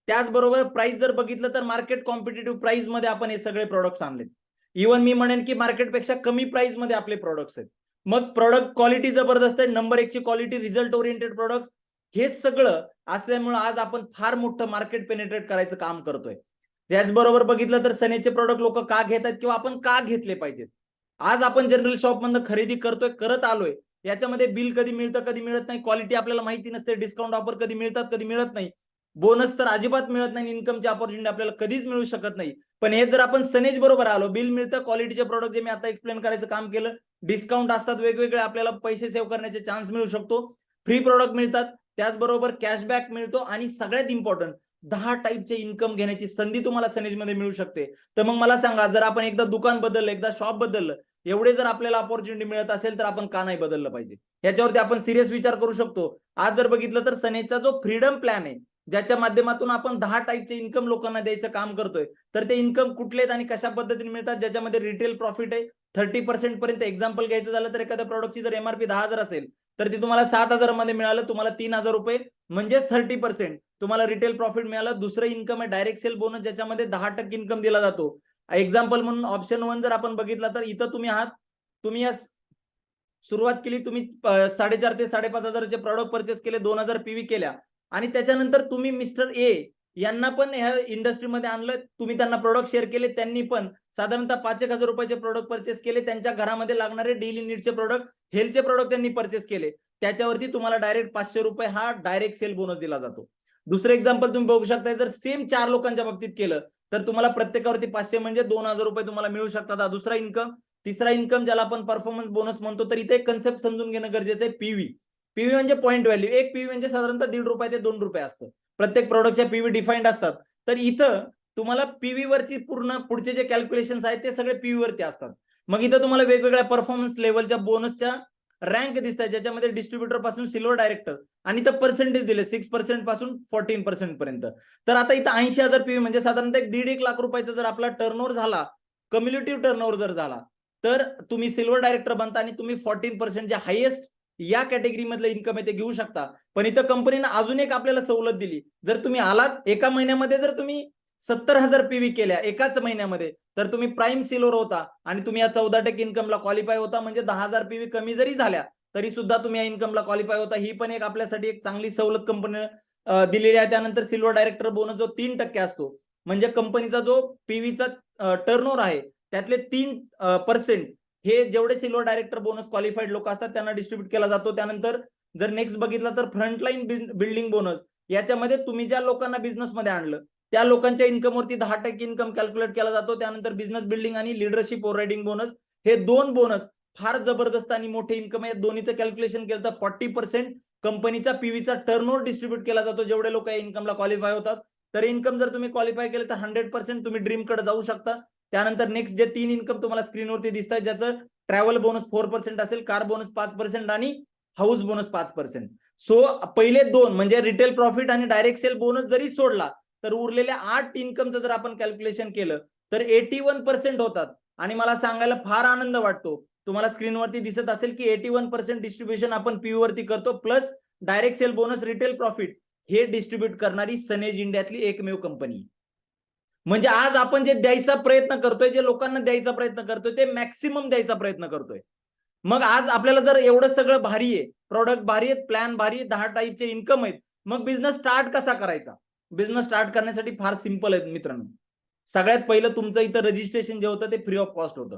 त्याचबरोबर प्राइस जर बघितलं तर मार्केट कॉम्पिटिटिव्ह प्राइस मध्ये आपण हे सगळे प्रोडक्ट्स आणलेत. इव्हन मी म्हणेन की मार्केटपेक्षा कमी प्राइस मध्ये आपले प्रोडक्ट्स आहेत. मग प्रोडक्ट क्वालिटी जबरदस्त आहे, नंबर 1 ची क्वालिटी, रिझल्ट ओरिएंटेड प्रोडक्ट्स, हे सगळं असल्यामुळे आज आपण फार मोठं मार्केट पेनिट्रेट करायचं काम करतोय. त्याचबरोबर बघितलं तर सनेजचे प्रोडक्ट लोक का घेतात किंवा आपण का घेतले पाहिजेत. आज आपण जनरल शॉप मधून खरेदी करतोय, करत आलोय. याच्यामध्ये बिल कधी मिळतं, कधी मिळत नाही, क्वालिटी आपल्याला माहिती नसते, डिस्काउंट ऑफर कधी मिळतात, कधी मिळत नाही, बोनस तर अजिबात मिळत नाही, इन्कमची अपॉर्च्युनिटी आपल्याला कधीच मिळू शकत नाही. पण हे जर आपण सनेज बरोबर आलो, बिल मिळतं, क्वालिटीचे प्रोडक्ट जे मी आता एक्सप्लेन करायचं काम केलं, डिस्काउंट असतात, वेगवेगळे आपल्याला पैसे सेव्ह करण्याचे चान्स मिळू शकतो, फ्री प्रोडक्ट मिळतात, त्याचबरोबर कॅशबॅक मिळतो आणि सगळ्यात इम्पॉर्टंट 10 टाईपचे इन्कम घेण्याची संधी तुम्हाला सनेजमध्ये मिळू शकते. तर मग मला सांगा, जर आपण एकदा दुकान बदललं, एकदा शॉप बदललं, एवढे जर आपल्याला अपॉर्च्युनिटी मिळत असेल तर आपण का नाही बदललं पाहिजे. याच्यावरती आपण सिरियस विचार करू शकतो. आज जर बघितलं तर सनेजचा जो फ्रीडम प्लॅन आहे, ज्याच्या माध्यमातून आपण 10 टाईपचे इन्कम लोकांना द्यायचं काम करतोय, तर ते इन्कम कुठले आहेत आणि कशा पद्धतीने मिळतात, ज्याच्यामध्ये रिटेल प्रॉफिट आहे 30% पर्यंत. एक्झाम्पल घ्यायचं झालं तर एखाद्या प्रोडक्टची जर एमआरपी 10,000 असेल तर ती तुम्हाला 7,000 मध्ये मिळालं, तुम्हाला 3,000 रुपये म्हणजेच 30% तुम्हाला रिटेल प्रॉफिट मिळालं. दुसरं इन्कम आहे डायरेक्ट सेल बोनस, ज्याच्यामध्ये 10% इन्कम दिला जातो. एक्झाम्पल म्हणून ऑप्शन 1 जर आपण बघितला तर इथं तुम्ही आहात, तुम्ही या सुरुवात केली, तुम्ही 4,500 ते 5,500 प्रोडक्ट परचेस केले, 2,000 पीव्ही केल्या आणि त्याच्यानंतर तुम्ही मिस्टर ए यांना पण ह्या इंडस्ट्रीमध्ये आणलं, तुम्ही त्यांना प्रोडक्ट शेअर केले, त्यांनी पण साधारणतः 5,000 रुपयाचे प्रोडक्ट परचेस केले, त्यांच्या घरामध्ये लागणारे डेली नीडचे प्रोडक्ट, हेल्थचे प्रोडक्ट त्यांनी परचेस केले, त्याच्यावरती तुम्हाला डायरेक्ट 500 रुपये हा डायरेक्ट सेल बोनस दिला जातो. दुसरं एक्झाम्पल तुम्ही बघू शकता, जर सेम 4 लोकांच्या बाबतीत केलं तर तुम्हाला प्रत्येकावरती 500 म्हणजे 2000 रुपये तुम्हाला मिळू शकतात. हा दुसरा इन्कम. तिसरा इन्कम ज्याला आपण परफॉर्मन्स बोनस म्हणतो, तर इथे एक कन्सेप्ट समजून घेणं गरजेचं आहे. पीव्ही. पीव्ही म्हणजे पॉईंट व्हॅल्यू. एक पीव्ही म्हणजे साधारणतः ₹1.5 ते ₹2 असतं. प्रत्येक प्रोडक्टच्या पीव्ही डिफाईन्ड असतात. तर इथं तुम्हाला पीव्ही वरती पूर्ण पुढचे जे कॅल्क्युलेशन्स आहेत ते सगळे पीव्ही वरती असतात. मग इथं तुम्हाला वेगवेगळ्या परफॉर्मन्स लेवलच्या बोनसच्या रँक दिसतात, ज्याच्यामध्ये डिस्ट्रीब्युटर पासून सिल्वर डायरेक्टर आणि इथं पर्सेंटेज दिले 6% पासून 14% पर्यंत. तर आता इथं 80,000 पीव्ही म्हणजे साधारणतः 1.5 लाख रुपयाचा जर आपला टर्नओव्हर झाला, कम्युलेटिव्ह टर्नओव्हर जर झाला, तर तुम्ही सिल्वर डायरेक्टर बनता आणि तुम्ही 14% जे हायेस्ट या कॅटेगरी मधलं इन्कम आहे ते घेऊ शकता. पण इथं कंपनीनं अजून एक आपल्याला सवलत दिली. जर तुम्ही आलात एका महिन्यामध्ये, जर तुम्ही 70,000 पीव्ही केल्या एकाच महिन्यामध्ये, तर तुम्ही प्राईम सिल्वर होता आणि तुम्ही या 14% इन्कमला क्वालिफाय होता. म्हणजे 10,000 पीव्ही कमी जरी झाल्या तरी सुद्धा तुम्ही या इन्कमला क्वालिफाय होता. ही पण एक आपल्यासाठी एक चांगली सवलत कंपनीने दिलेली आहे. त्यानंतर सिल्वर डायरेक्टर बोनस जो 3% असतो, म्हणजे कंपनीचा जो पीव्हीचा टर्नओव्हर आहे त्यातले 3% हे जेवढे सिल्वर डायरेक्टर बोनस क्वालिफाईड लोक असतात त्यांना डिस्ट्रीब्यूट केला जातो. त्यानंतर जर नेक्स्ट बघितला तर फ्रंटलाईन बिल्डिंग बोनस, याच्यामध्ये तुम्ही ज्या लोकांना बिझनेसमध्ये आणलं त्या लोकांच्या इन्कमवरती 10% इन्कम कॅल्क्युलेट केला जातो. त्यानंतर बिझनेस बिल्डिंग आणि लीडरशिप ओव्हररायडिंग बोनस, हे 2 बोनस फार जबरदस्त आणि मोठे इन्कम आहे. दोन्हीचं कॅल्क्युलेशन केलं तर 40% कंपनीचा पीव्हीचा टर्नओव्हर डिस्ट्रीब्यूट केला जातो जेवढे लोक या इन्कमला क्वालिफाय होतात. तर इन्कम जर तुम्ही क्वालिफाय केलं तर 100% तुम्ही ड्रीमकडे जाऊ शकता. त्यानंतर नेक्स्ट जे 3 इन्कम तुम्हाला स्क्रीनवरती दिसत आहेत, ज्याचं ट्रॅव्हल बोनस 4% असेल, कार बोनस 5% आणि हाऊस बोनस 5%. सो पहिले 2 म्हणजे रिटेल प्रॉफिट आणि डायरेक्ट सेल बोनस जरी सोडला तर उरलेल्या 8 इन्कमचं जर आपण कॅल्क्युलेशन केलं तर 81% होतात. आणि मला सांगायला फार आनंद वाटतो, तुम्हाला स्क्रीनवरती दिसत असेल की 81% डिस्ट्रीब्युशन आपण पीव्ही वरती करतो, plus direct sale bonus, retail profit हे डिस्ट्रीब्यूट करणारी सनेज इंडियातली एकमेव कंपनी. म्हणजे आज आपण जे द्यायचा प्रयत्न करतोय, जे लोकांना द्यायचा प्रयत्न करतोय, ते मॅक्सिमम द्यायचा प्रयत्न करतोय. मग आज आपल्याला जर एवढं सगळं भारी आहे, प्रोडक्ट भारी आहेत, प्लॅन भारी आहे, 10 टाईपचे इन्कम आहेत, मग बिझनेस स्टार्ट कसा करायचा? बिझनेस स्टार्ट करण्यासाठी फार सिंपल आहे मित्रांनो. सगळ्यात पहिलं तुमचं इथं रजिस्ट्रेशन जे होतं ते फ्री ऑफ कॉस्ट होतं.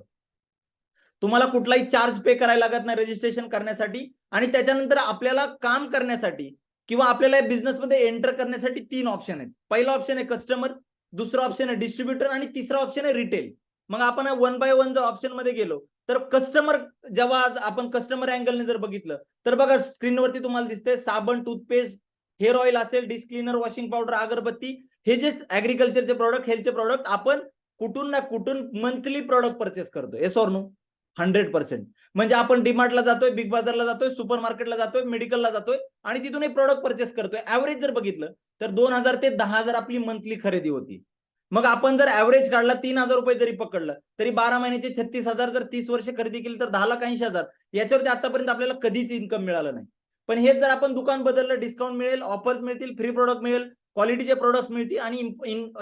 तुम्हाला कुठलाही चार्ज पे करायला लागत नाही रजिस्ट्रेशन करण्यासाठी. आणि त्याच्यानंतर आपल्याला काम करण्यासाठी किंवा आपल्याला बिझनेसमध्ये एंटर करण्यासाठी 3 ऑप्शन आहेत. पहिला ऑप्शन आहे कस्टमर, दुसरा ऑप्शन आहे डिस्ट्रीब्युटर आणि तिसरा ऑप्शन आहे रिटेल. मग आपण वन बाय वन जर ऑप्शन मध्ये गेलो तर कस्टमर, जेव्हा आज आपण कस्टमर अँगलने जर बघितलं तर बघा स्क्रीनवरती तुम्हाला दिसतंय साबण, टूथपेस्ट, हेअर ऑइल असेल, डिश क्लीनर, वॉशिंग पावडर, अगरबत्ती, हे जे ऍग्रिकल्चरचे प्रोडक्ट, हेल्थचे प्रोडक्ट आपण कुठून ना कुठून मंथली प्रोडक्ट परचेस करतो. Yes or no? 100%. म्हणजे आपण डीमार्टला जातोय, बिग बाजारला जातोय, सुपर मार्केटला जातोय, मेडिकलला जातोय आणि तिथून एक प्रोडक्ट परचेस करतोय. ऍव्हरेज जर बघितलं तर 2,000 ते 10,000 आपली मंथली खरेदी होती. मग आपण जर ऍव्हरेज काढला 3,000 रुपये जरी पकडलं तरी 12 महिन्याचे 36,000, जर 30 वर्ष खरेदी केली तर 10,80,000. याच्यावरती आतापर्यंत आपल्याला कधीच इन्कम मिळालं नाही. पण हेच जर आपण दुकान बदललं, डिस्काउंट मिळेल, ऑफर्स मिळतील, फ्री प्रोडक्ट मिळेल, क्वालिटीचे प्रोडक्ट्स मिळतील आणि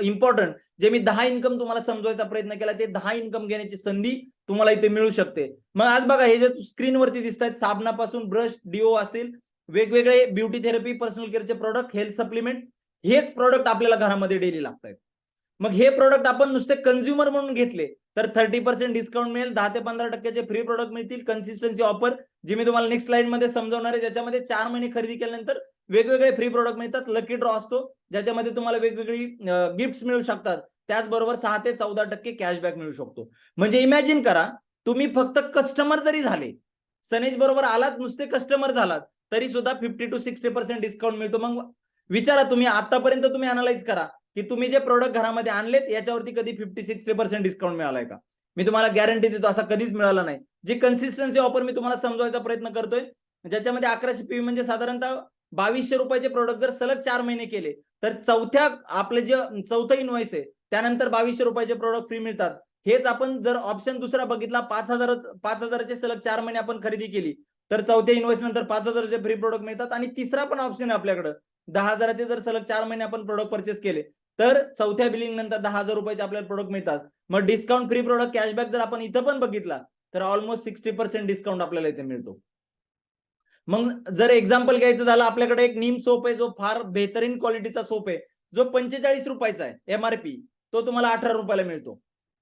इम्पॉर्टंट जे मी 10 इन्कम तुम्हाला समजवायचा प्रयत्न केला, ते 10 इन्कम घेण्याची संधी तुम्हाला इथे मिळू शकते. मग आज बघा हे जे स्क्रीनवरती दिसत आहेत, साबणापासून ब्रश, डिओ असेल, वेगवेगळे ब्युटी थेरपी, पर्सनल केअरचे प्रोडक्ट, हेल्थ सप्लिमेंट, हेच प्रोडक्ट आपल्याला घरामध्ये डेली लागतात. मग हे प्रोडक्ट आपण नुसते कंझ्युमर म्हणून घेतले तर 30% डिस्काउंट मिळेल, 10 ते 15% फ्री प्रोडक्ट मिळतील, कन्सिस्टन्सी ऑफर जी मी तुम्हाला नेक्स्ट स्लाइड मध्ये समजवणार आहे, ज्याच्यामध्ये 4 महिने खरेदी केल्यानंतर वेगवेगळे फ्री प्रोडक्ट मिळतात. लकी ड्रॉ असतो ज्याच्यामध्ये तुम्हाला वेगवेगळी गिफ्ट्स मिळू शकतात. त्याचबरोबर 6 ते 14% कॅशबॅक मिळू शकतो. म्हणजे इमॅजिन करा, तुम्ही फक्त कस्टमर जरी झाले, सनेज बरोबर आलात, नुसते कस्टमर झालात, तरी सुद्धा 50 to 60% डिस्काउंट मिळतो. मग विचारा तुम्ही आतापर्यंत तुम्ही अनालाइज करा की तुम्ही जे प्रोडक्ट घरामध्ये आणलेत याच्यावरती कधी 50-60% डिस्काउंट मिळालाय का? मी तुम्हाला गॅरंटी देतो असा कधीच मिळाला नाही. जी कन्सिस्टन्सी ऑफर मी तुम्हाला समजवायचा प्रयत्न करतोय, ज्याच्यामध्ये 1100 पीव्ही म्हणजे साधारणतः 2200 रुपयाचे प्रोडक्ट जर सलग 4 महिने केले तर आपलं जे चौथं इनवॉइस आहे त्यानंतर 2200 रुपयाचे प्रोडक्ट फ्री मिळतात. हेच आपण जर ऑप्शन दुसरा बघितला, 5,000चे सलग 4 महिने आपण खरेदी केली तर चौथ्या इनवॉइस नंतर 5,000चे फ्री प्रोडक्ट मिळतात. आणि तिसरा पण ऑप्शन आहे आपल्याकडे, 10,000चे जर सलग 4 महिने आपण प्रोडक्ट परचेस केले तर चौथ्या बिलिंग नंतर 10,000 रुपयाचे आपल्याला प्रोडक्ट मिळतात. मग डिस्काउंट, फ्री प्रोडक्ट, कॅशबॅक जर आपण इथं पण बघितला तर ऑलमोस्ट 60% डिस्काउंट आपल्याला इथे मिळतो. मग जर एक्झाम्पल घ्यायचं झालं, आपल्याकडे एक नीम सोप आहे जो फार बेहतरीन क्वालिटीचा सोप आहे, जो 45 रुपयाचा आहे एमआरपी, तो तुम्हाला 18 रुपयाला मिळतो.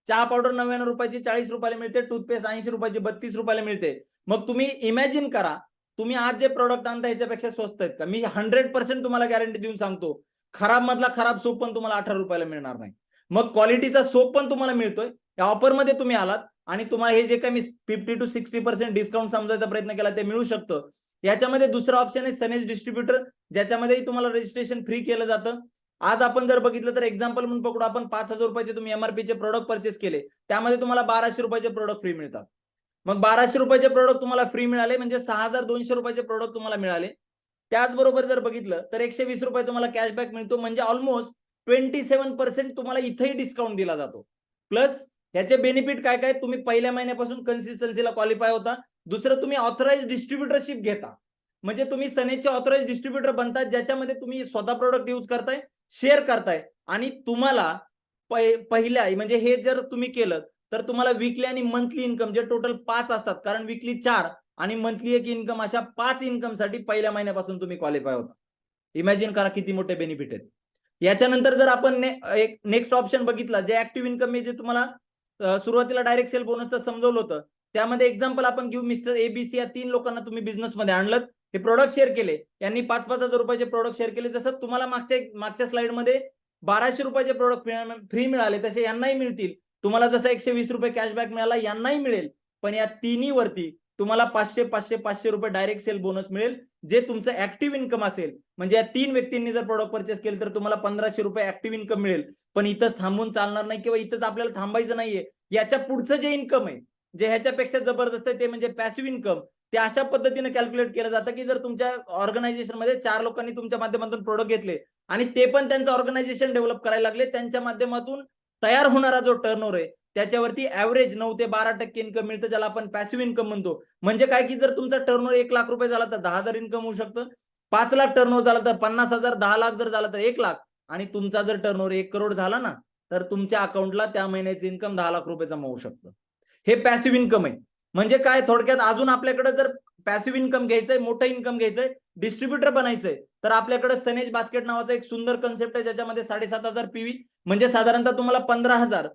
चहा पावडर 99 रुपयाची 40 रुपयाला मिळते, टूथपेस्ट 80 रुपयाची 32 रुपयाला मिळते. मग तुम्ही इमॅजिन करा, तुम्ही आज जे प्रोडक्ट आणता याच्यापेक्षा स्वस्त आहेत का? मी 100% तुम्हाला गॅरंटी देऊन सांगतो, खराब मधला खराब सोप पण तुम्हाला 18 रुपयाला मिळणार नाही. मग क्वालिटीचा सोप पण तुम्हाला मिळतोय. या ऑफरमध्ये तुम्ही आलात आणि तुम्हाला हे जे काही मी 50 to 60% डिस्काउंट समजायचा प्रयत्न केला ते मिळू शकतं. याच्यामध्ये दुसरा ऑप्शन आहे सनेज डिस्ट्रीब्युटर, ज्याच्यामध्ये तुम्हाला रजिस्ट्रेशन फ्री केलं जातं. आज आपण जर बघितलं तर एक्झाम्पल म्हणून पकडू, आपण 5,000 रुपयाचे तुम्ही एमआरपीचे प्रोडक्ट परचेस केले, त्यामध्ये तुम्हाला 1,200 रुपयाचे प्रोडक्ट फ्री मिळतात. मग 1,200 रुपयाचे प्रोडक्ट तुम्हाला फ्री मिळाले म्हणजे 6,200 रुपयाचे प्रोडक्ट तुम्हाला मिळाले. त्याचबरोबर जर बघितलं तर 120 रुपये तुम्हाला कॅशबॅक मिळतो, म्हणजे ऑलमोस्ट 27% तुम्हाला इथेही डिस्काउंट दिला जातो. प्लस याचे बेनिफिट काय काय, तुम्ही पहिल्या महिन्यापासून कन्सिस्टन्सीला क्वालिफाय होता. दुसरं, तुम्ही ऑथराइज डिस्ट्रीब्युटरशिप घेता, म्हणजे तुम्ही सनेजचे ऑथराइज डिस्ट्रीब्युटर बनतात, ज्याच्यामध्ये तुम्ही स्वतः प्रोडक्ट यूज करताय, शेअर करताय आणि तुम्हाला पहिल्या म्हणजे हे जर तुम्ही केलं तर तुम्हाला वीकली आणि मंथली इन्कम जे टोटल 5 असतात, कारण वीकली 4 आणि मंथली 1 इन्कम, अशा 5 इन्कम साठी पहिल्या महिन्यापासून तुम्ही क्वालिफाय होता. इमॅजिन करा किती मोठे बेनिफिट आहेत. याच्यानंतर जर आपण एक नेक्स्ट ऑप्शन बघितला, जे ऍक्टिव्ह इन्कम आहे, जे तुम्हाला सुरुवातीला डायरेक्ट सेल बोनसचं समजवलं होतं, त्यामध्ये एक्झाम्पल आपण घेऊ. मिस्टर एबीसी या 3 लोकांना तुम्ही बिझनेसमध्ये आणलं, हे प्रोडक्ट शेअर केले, यांनी 5-5 हजार रुपयाचे प्रोडक्ट शेअर केले. जसं तुम्हाला मागच्या स्लाइडमध्ये 1,200 रुपयाचे प्रोडक्ट फ्री मिळाले, तसे यांनाही मिळतील. तुम्हाला जसं 120 रुपये कॅशबॅक मिळाला, यांनाही मिळेल. पण या तिन्ही वरती तुम्हाला 500 रुपये डायरेक्ट सेल बोनस मिळेल, जे तुमचं ऍक्टिव्ह इन्कम असेल. म्हणजे या 3 व्यक्तींनी जर प्रोडक्ट परचेस केले तर तुम्हाला 1,500 रुपये ऍक्टिव्ह इन्कम मिळेल. पण इथंच थांबून चालणार नाही किंवा इथंच आपल्याला थांबायचं नाहीये. याच्या पुढचं जे इन्कम आहे, जे ह्याच्यापेक्षा जबरदस्त आहे, ते म्हणजे पॅसिव्ह इन्कम. ते अशा पद्धतीने कॅल्क्युलेट केलं जातं की जर तुमच्या ऑर्गनायझेशनमध्ये 4 लोकांनी तुमच्या माध्यमातून प्रोडक्ट घेतले आणि ते पण त्यांचं ऑर्गनायझेशन डेव्हलप करायला लागले, त्यांच्या माध्यमातून तयार होणारा जो टर्नओव्हर आहे त्याच्यावरती ऍव्हरेज 9 ते 12% इन्कम मिळतं, ज्याला आपण पॅसिव्ह इन्कम म्हणतो. म्हणजे काय, की जर तुमचा टर्नओव्हर 1 लाख रुपये झाला तर 10,000 इन्कम होऊ शकतं. 5 लाख टर्नओव्हर झाला तर 50,000, 10 लाख जर झाला तर 1 लाख, आणि तुमचा जर टर्नओव्हर 1 करोड झाला ना, तर तुमच्या अकाउंटला त्या महिन्याचे इन्कम 10 लाख रुपये जमा होऊ शकतं. हे पॅसिव्ह इन्कम आहे. म्हणजे काय, थोडक्यात अजून आपल्याकडे जर पॅसिव्ह इन्कम घ्यायचंय, मोठं इन्कम घ्यायचंय, डिस्ट्रीब्युटर बनायचंय, तर आपल्याकडे सनेज बास्केट नावाचा एक सुंदर कन्सेप्ट आहे, ज्याच्यामध्ये 7,500 पीव्ही म्हणजे साधारणतः तुम्हाला 15,000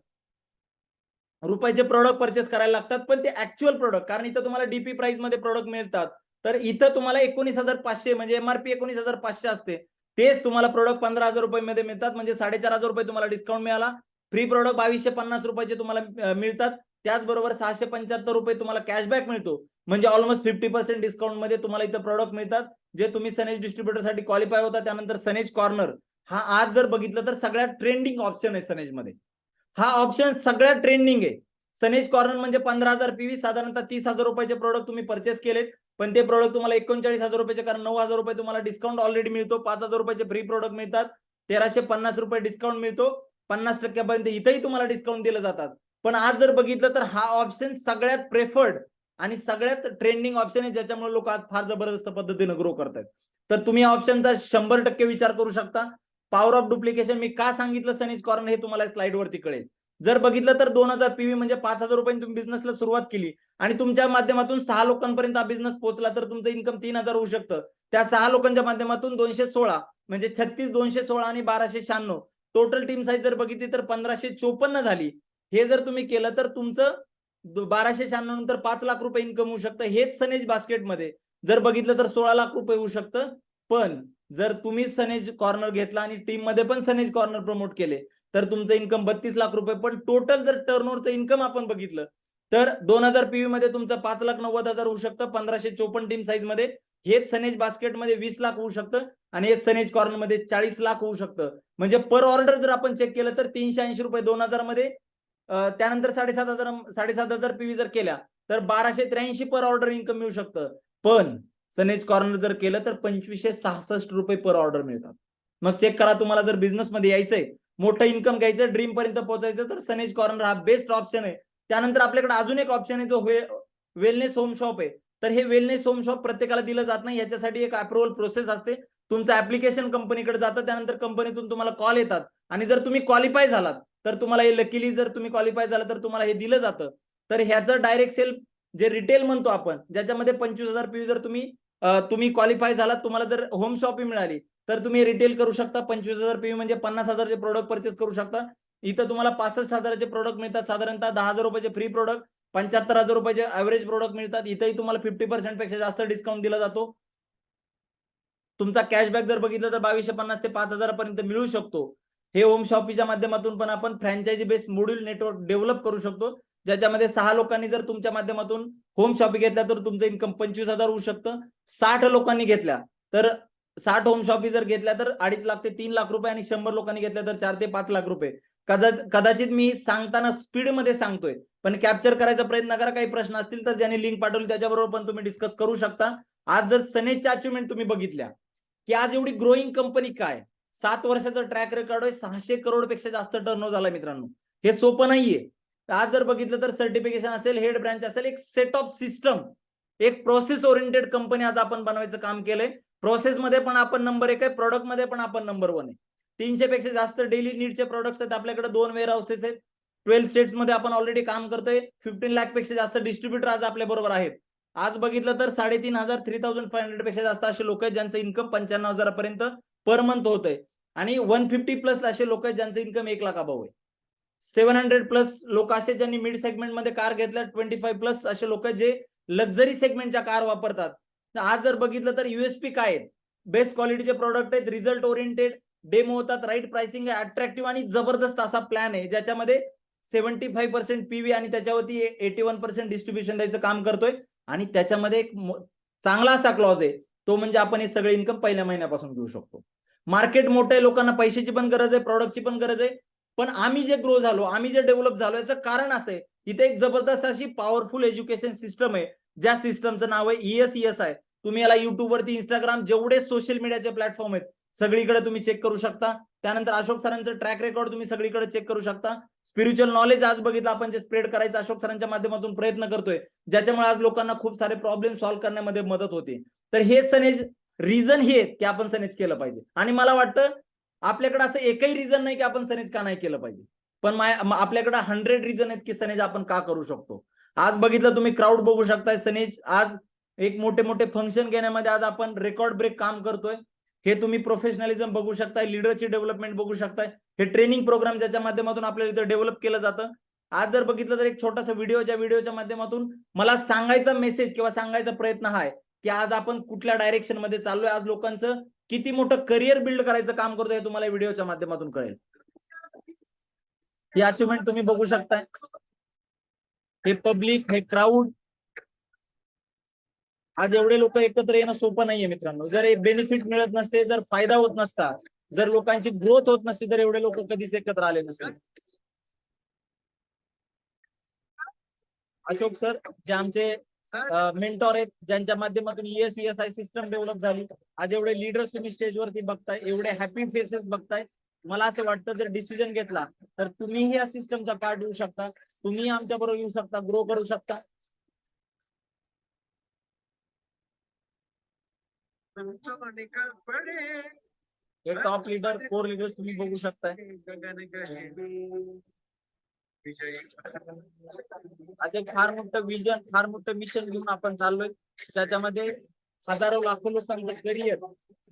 रुपयाचे प्रोडक्ट परचेस करायला लागतात. पण ते ऍक्च्युअल प्रोडक्ट, कारण इथं तुम्हाला डीपी प्राइस मध्ये प्रोडक्ट मिळतात, तर इथं तुम्हाला 19,500 म्हणजे एमआरपी 19,500 असते, तेच तुम्हाला प्रोडक्ट 15,000 रुपये मध्ये मिळतात. म्हणजे 4,500 रुपये तुम्हाला डिस्काउंट मिळाला. फ्री प्रोडक्ट 2,250 रुपयाचे तुम्हाला मिळतात. त्याचबरोबर 675 रुपये तुम्हाला कॅशबॅक मिळतो. म्हणजे ऑलमोस्ट 50% डिस्काउंट मध्ये तुम्हाला इथं प्रोडक्ट मिळतात, जे तुम्ही सनेज डिस्ट्रीब्युटरसाठी क्वालिफाय होता. त्यानंतर सनेज कॉर्नर हा आज जर बघितलं तर सगळ्यात ट्रेंडिंग ऑप्शन आहे सनेजमध्ये. हा ऑप्शन सगळ्यात ट्रेंडिंग आहे. सनेज कॉर्नर म्हणजे 15,000 पीव्ही, साधारणतः 30,000 रुपयाचे प्रोडक्ट तुम्ही परचेस केलेत, पण ते प्रोडक्ट तुम्हाला 39,000 रुपयाचे, कारण 9,000 रुपये तुम्हाला डिस्काउंट ऑलरेडी मिळतो. 5,000 रुपयाचे फ्री प्रोडक्ट मिळतात. 1,350 रुपये डिस्काउंट मिळतो. 50% पर्यंत इथेही तुम्हाला डिस्काउंट दिले जातात. पण आज जर बघितलं तर हा ऑप्शन सगळ्यात प्रेफर्ड आणि सगळ्यात ट्रेंडिंग ऑप्शन आहे, ज्याच्यामुळे लोक आज फार जबरदस्त पद्धतीने ग्रो करतात. तर तुम्ही ऑप्शनचा 100% विचार करू शकता. पॉवर ऑफ डुप्लिकेशन मी का सांगितलं सनेज कॉर्नर, हे तुम्हाला स्लाइड वरती कळेल. जर बघितलं तर 2,000 पीव्ही म्हणजे 5,000 रुपयांनी तुम्ही बिझनेसला सुरुवात केली आणि तुमच्या माध्यमातून 6 लोकांपर्यंत हा बिझनेस पोहोचला, तर तुमचं इन्कम 3,000 होऊ शकतं. त्या 6 लोकांच्या माध्यमातून 216 म्हणजे 36, 216 आणि 1,296 टोटल टीम साईज जर बघितली तर 1,554 झाली. हे जर तुम्ही केलं तर तुमचं 1,296 नंतर 5 लाख रुपये इन्कम होऊ शकतं. हेच सनेज बास्केटमध्ये जर बघितलं तर 16 लाख रुपये होऊ शकतं. पण जर तुम्ही सनेज कॉर्नर घेतला आणि टीम मध्ये पण सनेज कॉर्नर प्रमोट केले, तर तुमचं इन्कम 32 लाख रुपये. पण टोटल जर टर्नओव्हरचं इन्कम आपण बघितलं तर 2,000 पीव्ही मध्ये तुमचं 5,90,000 होऊ शकतं 1,554 टीम साईज मध्ये. हेच सनेज बास्केटमध्ये 20 लाख होऊ शकतं आणि हेच सनेज कॉर्नर मध्ये 40 लाख होऊ शकतं. म्हणजे पर ऑर्डर जर आपण चेक केलं तर 380 रुपये 2,000 मध्ये, त्यानंतर 7,500 पीव्ही जर केल्या तर 1,283 पर ऑर्डर इन्कम मिळू शकतं. पण सनेज कॉर्नर जर केलं तर 2,566 रुपये पर ऑर्डर मिळतात. मग चेक करा, तुम्हाला जर बिझनेस मध्ये यायचंय, मोठं इन्कम घ्यायचं, ड्रीम पर्यंत पोहोचायचं, तर सनेज कॉर्नर हा बेस्ट ऑप्शन आहे. त्यानंतर आपल्याकडे अजून एक ऑप्शन आहे, जो वेलनेस होम शॉप आहे. तर हे वेलनेस होम शॉप प्रत्येकाला दिलं जात नाही. याच्यासाठी एक अप्रुव्हल प्रोसेस असते. तुमचं ऍप्लिकेशन कंपनीकडे जातं, त्यानंतर कंपनीतून तुम्हाला कॉल येतात आणि जर तुम्ही क्वालिफाय झालात तर तुम्हाला हे लकीली जर तुम्ही क्वालिफाय झाला तर तुम्हाला हे दिलं जातं. तर ह्याचं डायरेक्ट सेल जे रिटेल म्हणतो आपण, ज्याच्यामध्ये 25,000 पीव्ही जर तुम्ही क्वालिफाय झालात, तुम्हाला जर होम शॉपिंग मिळाली, तर तुम्ही रिटेल करू शकता. 25,000 पीव्ही म्हणजे 50,000 चे प्रोडक्ट परचेस करू शकता. इथं तुम्हाला 65,000 चे प्रोडक्ट मिळतात. साधारणतः 10,000 रुपयाचे फ्री प्रोडक्ट, 75,000 रुपयाचे ऍव्हरेज प्रोडक्ट मिळतात. इथेही तुम्हाला 50% पेक्षा जास्त डिस्काउंट दिला जातो. तुमचा कॅशबॅक जर बघितलं तर 2,250 ते 5,000 पर्यंत मिळू शकतो. हे होम शॉपीच्या माध्यमातून पण आपण franchise based module network develop करू शकतो, ज्याच्यामध्ये 6 लोकांनी जर तुमच्या माध्यमातून होम शॉपी घेतल्या तर तुमचं इन्कम 25,000 होऊ शकतं. 60 लोकांनी घेतल्या तर 60 होम शॉपी जर घेतल्या तर 2.5 लाख ते 3 लाख रुपये आणि 100 लोकांनी घेतल्या तर 4 ते 5 लाख रुपये. कदाचित मी सांगताना स्पीडमध्ये सांगतोय, पण कॅप्चर करायचा प्रयत्न करा. काही प्रश्न असतील तर ज्यांनी लिंक पाठवली त्याच्याबरोबर पण तुम्ही डिस्कस करू शकता. आज जर सनेजच्या अचिव्हमेंट तुम्ही बघितल्या की आज एवढी ग्रोईंग कंपनी काय, 7 वर्षाचा ट्रॅक रेकॉर्ड आहे, 600 करोड पेक्षा जास्त टर्नओव्हर झाला मित्रांनो. हे सोपं नाहीये. आज जर बघितलं तर सर्टिफिकेशन असेल, हेड ब्रँच असेल, एक सेट ऑफ सिस्टम, एक प्रोसेस ओरिएंटेड कंपनी आज आपण बनवायचं काम केलंय. प्रोसेसमध्ये पण आपण नंबर 1 आहे, प्रोडक्टमध्ये पण आपण नंबर 1 आहे. 300 पेक्षा जास्त डेली नीडचे प्रोडक्ट्स आहेत आपल्याकडे, 2 वेअर हाऊसेस आहेत, 12 स्टेट्स मध्ये आपण ऑलरेडी काम करतोय. 15 लाख पेक्षा जास्त डिस्ट्रीब्युटर आज आपल्या बरोबर आहेत. आज बघितलं तर 3,500 3,500 पेक्षा जास्त असे लोक आहेत ज्यांचं इन्कम 95,000 पर्यंत पर मंथ होत आहे. आणि 150 प्लस असे लोक आहेत ज्यांचं इन्कम 1 लाख अबव आहे. 700 प्लस लोक असे ज्यांनी मिड सेगमेंटमध्ये कार घेतल्या. 25 प्लस असे लोक जे लक्झरी सेगमेंटच्या कार वापरतात. आज जर बघितलं तर युएसपी काय आहेत, बेस्ट क्वालिटीचे प्रोडक्ट आहेत, रिझल्ट ओरिएंटेड, डेमो होतात, राईट प्राइसिंग आहे, अट्रॅक्टिव्ह आणि जबरदस्त असा प्लॅन आहे ज्याच्यामध्ये 75% पीव्ही आणि त्याच्यावरती 81% डिस्ट्रीब्युशन द्यायचं काम करतोय. आणि त्याच्यामध्ये एक चांगला असा क्लॉज आहे, तो म्हणजे आपण हे सगळे इन्कम पहिल्या महिन्यापासून घेऊ शकतो. मार्केट मोठं आहे, लोकांना पैशाची पण गरज आहे, प्रॉडक्टची पण गरज आहे. पण आम्ही जे ग्रो झालो, आम्ही जे डेव्हलप झालो याचं कारण असं आहे, इथे एक जबरदस्त अशी पॉवरफुल एज्युकेशन सिस्टम आहे, ज्या सिस्टमचं नाव आहे ESES आहे. तुम्ही याला युट्यूबवरती, इंस्टाग्राम, जेवढे सोशल मीडियाचे प्लॅटफॉर्म आहेत सगळीकडे तुम्ही चेक करू शकता. त्यानंतर अशोक सरांचं ट्रॅक रेकॉर्ड तुम्ही सगळीकडे चेक करू शकता. स्पिरिच्युअल नॉलेज आज बघितलं आपण जे स्प्रेड करायचं अशोक सरांच्या माध्यमातून प्रयत्न करतोय, ज्याच्यामुळे आज लोकांना खूप सारे प्रॉब्लेम सॉल्व्ह करण्यामध्ये मदत होते. तर हे सनेज रिझन हे की आपण सनेज केलं पाहिजे. आणि मला वाटतं आपल्याकडे असं एकही रिझन नाही की आपण सनेज का नाही केलं पाहिजे, पण आपल्याकडे 100 रिझन आहेत की सनेज आपण का करू शकतो. आज बघितलं तुम्ही क्राऊड बघू शकताय. सनेज आज एक मोठे मोठे फंक्शन घेण्यामध्ये आज आपण रेकॉर्ड ब्रेक काम करतोय. हे तुम्ही प्रोफेशनलिझम बघू शकताय, लिडरची डेव्हलपमेंट बघू शकताय. हे ट्रेनिंग प्रोग्राम ज्याच्या माध्यमातून आपल्याला इथं डेव्हलप केलं जातं. आज जर बघितलं तर एक छोटासा व्हिडिओ, ज्या व्हिडिओच्या माध्यमातून मला सांगायचा मेसेज किंवा सांगायचा प्रयत्न हा आहे की आज आपण कुठल्या डायरेक्शन मध्ये चाललोय, आज लोकांचं किती मोठं करिअर बिल्ड करायचं काम करतोय हे तुम्हाला व्हिडिओच्या माध्यमातून कळेल. ही अचिव्हमेंट तुम्ही बघू शकताय. हे पब्लिक, हे क्राऊड, आज एवढे लोक एकत्र येणं सोपं नाहीये मित्रांनो. जर बेनिफिट मिळत नसते, जर फायदा होत नसता, जर लोकांची ग्रोथ होत नसती, तर एवढे लोक कधीच एकत्र आले नसते. अशोक सर जे आमचे मेंटॉर आहेत, ज्यांच्या माध्यमातून ESESI सिस्टम डेव्हलप झाली. आज एवढे लीडर्स तुम्ही स्टेजवरती बघताय, एवढे हॅपी फेसेस बघताय. मला असं वाटतं जर डिसिजन घेतला तर तुम्हीही या सिस्टमचा पार्ट होऊ शकता, तुम्ही आमच्या बरोबर येऊ शकता, ग्रो करू शकता. हे टॉप लीडर, कोर लीडर्स तुम्ही बघू शकताय. आज एक फार मोठं विजन, फार मोठं मिशन घेऊन आपण चाललोय, ज्याच्यामध्ये हजारो लाखो लोकांचं करिअर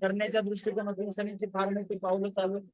करण्याच्या दृष्टिकोनातून सनेजची फार मोठी पावलं चालू आहेत.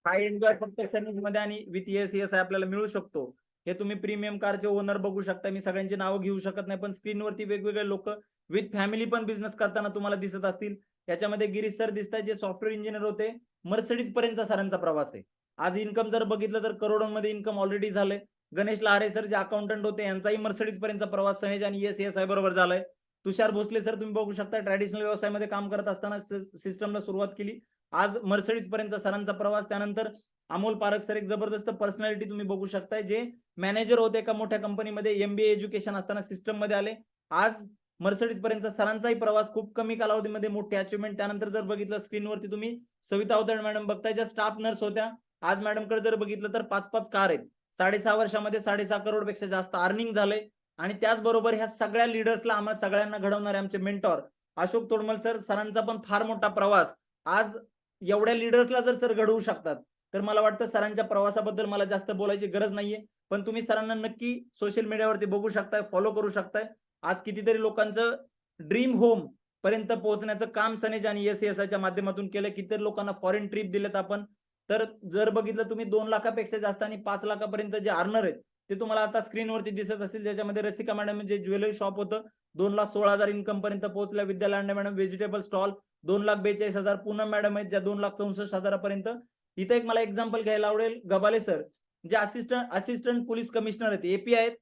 काय एन्जॉय फक्त सनेज मध्ये आणि विथ ESESI आपल्याला मिळू शकतो. हे तुम्ही प्रीमियम कारचे ओनर बघू शकता. मी सगळ्यांची नावं घेऊ शकत नाही, पण स्क्रीनवरती वेगवेगळे लोक विथ फॅमिली पण बिझनेस करताना तुम्हाला दिसत असतील. याच्यामध्ये गिरीश सर दिसतात, जे सॉफ्टवेअर इंजिनियर होते, मर्सिडीज पर्यंतचा सरांचा प्रवास आहे. आज इन्कम जर बघितलं तर करोडोंमध्ये इन्कम ऑलरेडी झालंय. गणेश लहारे सर जे अकाउंटंट होते, यांचाही मर्सिडीज पर्यंतचा प्रवास सनेज आणि ESESI बरोबर झालाय. तुषार भोसले सर तुम्ही बघू शकता, ट्रॅडिशनल व्यवसायामध्ये काम करत असताना सिस्टमला सुरुवात केली. आज मर्सिडीज पर्यंतचा सरांचा प्रवास. त्यानंतर अमोल पारख सर, एक जबरदस्त पर्सनॅलिटी तुम्ही बघू शकताय, जे मॅनेजर होते एका मोठ्या कंपनीमध्ये, MBA एज्युकेशन असताना सिस्टम मध्ये आले. आज मर्सिडीज पर्यंतचा सरांचाही प्रवास, खूप कमी कालावधीमध्ये मोठी अचिव्हमेंट. त्यानंतर जर बघितलं स्क्रीनवरती तुम्ही सविता अवतडे मॅडम बघताय, ज्या स्टाफ नर्स होत्या. आज मॅडमकडे जर बघितलं तर 5-5 कार आहेत. 6.5 वर्षामध्ये 6.5 करोड पेक्षा जास्त अर्निंग झाले. आणि त्याचबरोबर ह्या सगळ्या लिडर्सला, आम्हाला सगळ्यांना घडवणारे आमचे मेंटॉर अशोक तोडमल सर, सरांचा पण फार मोठा प्रवास. आज एवढ्या लिडर्सला जर सर घडवू शकतात, तर मला वाटतं सरांच्या प्रवासाबद्दल मला जास्त बोलायची गरज नाहीये. पण तुम्ही सरांना नक्की सोशल मीडियावरती बघू शकताय, फॉलो करू शकताय. आज कितीतरी लोकांचं ड्रीम होम पर्यंत पोहोचण्याचं काम सनेज आणि ESESIच्या माध्यमातून केलं. कितीतरी लोकांना फॉरेन ट्रिप दिलेत आपण. तर जर बघितलं तुम्ही 2 लाखापेक्षा जास्त आणि 5 लाखापर्यंत जे अर्नर आहेत ते तुम्हाला आता स्क्रीनवरती दिसत असतील. ज्याच्यामध्ये रसिका मॅडम जे ज्वेलरी शॉप होतं, 2,16,000 इन्कम पर्यंत पोहोचल्या. Vidya Lande madam vegetable stall, 2,42,000 Poonam madam आहेत ज्या 2,64,000 इथं एक मला एक्झाम्पल घ्यायला आवडेल. गबाले सर जे असिस्टंट पोलीस कमिशनर आहेत, एपी आहेत.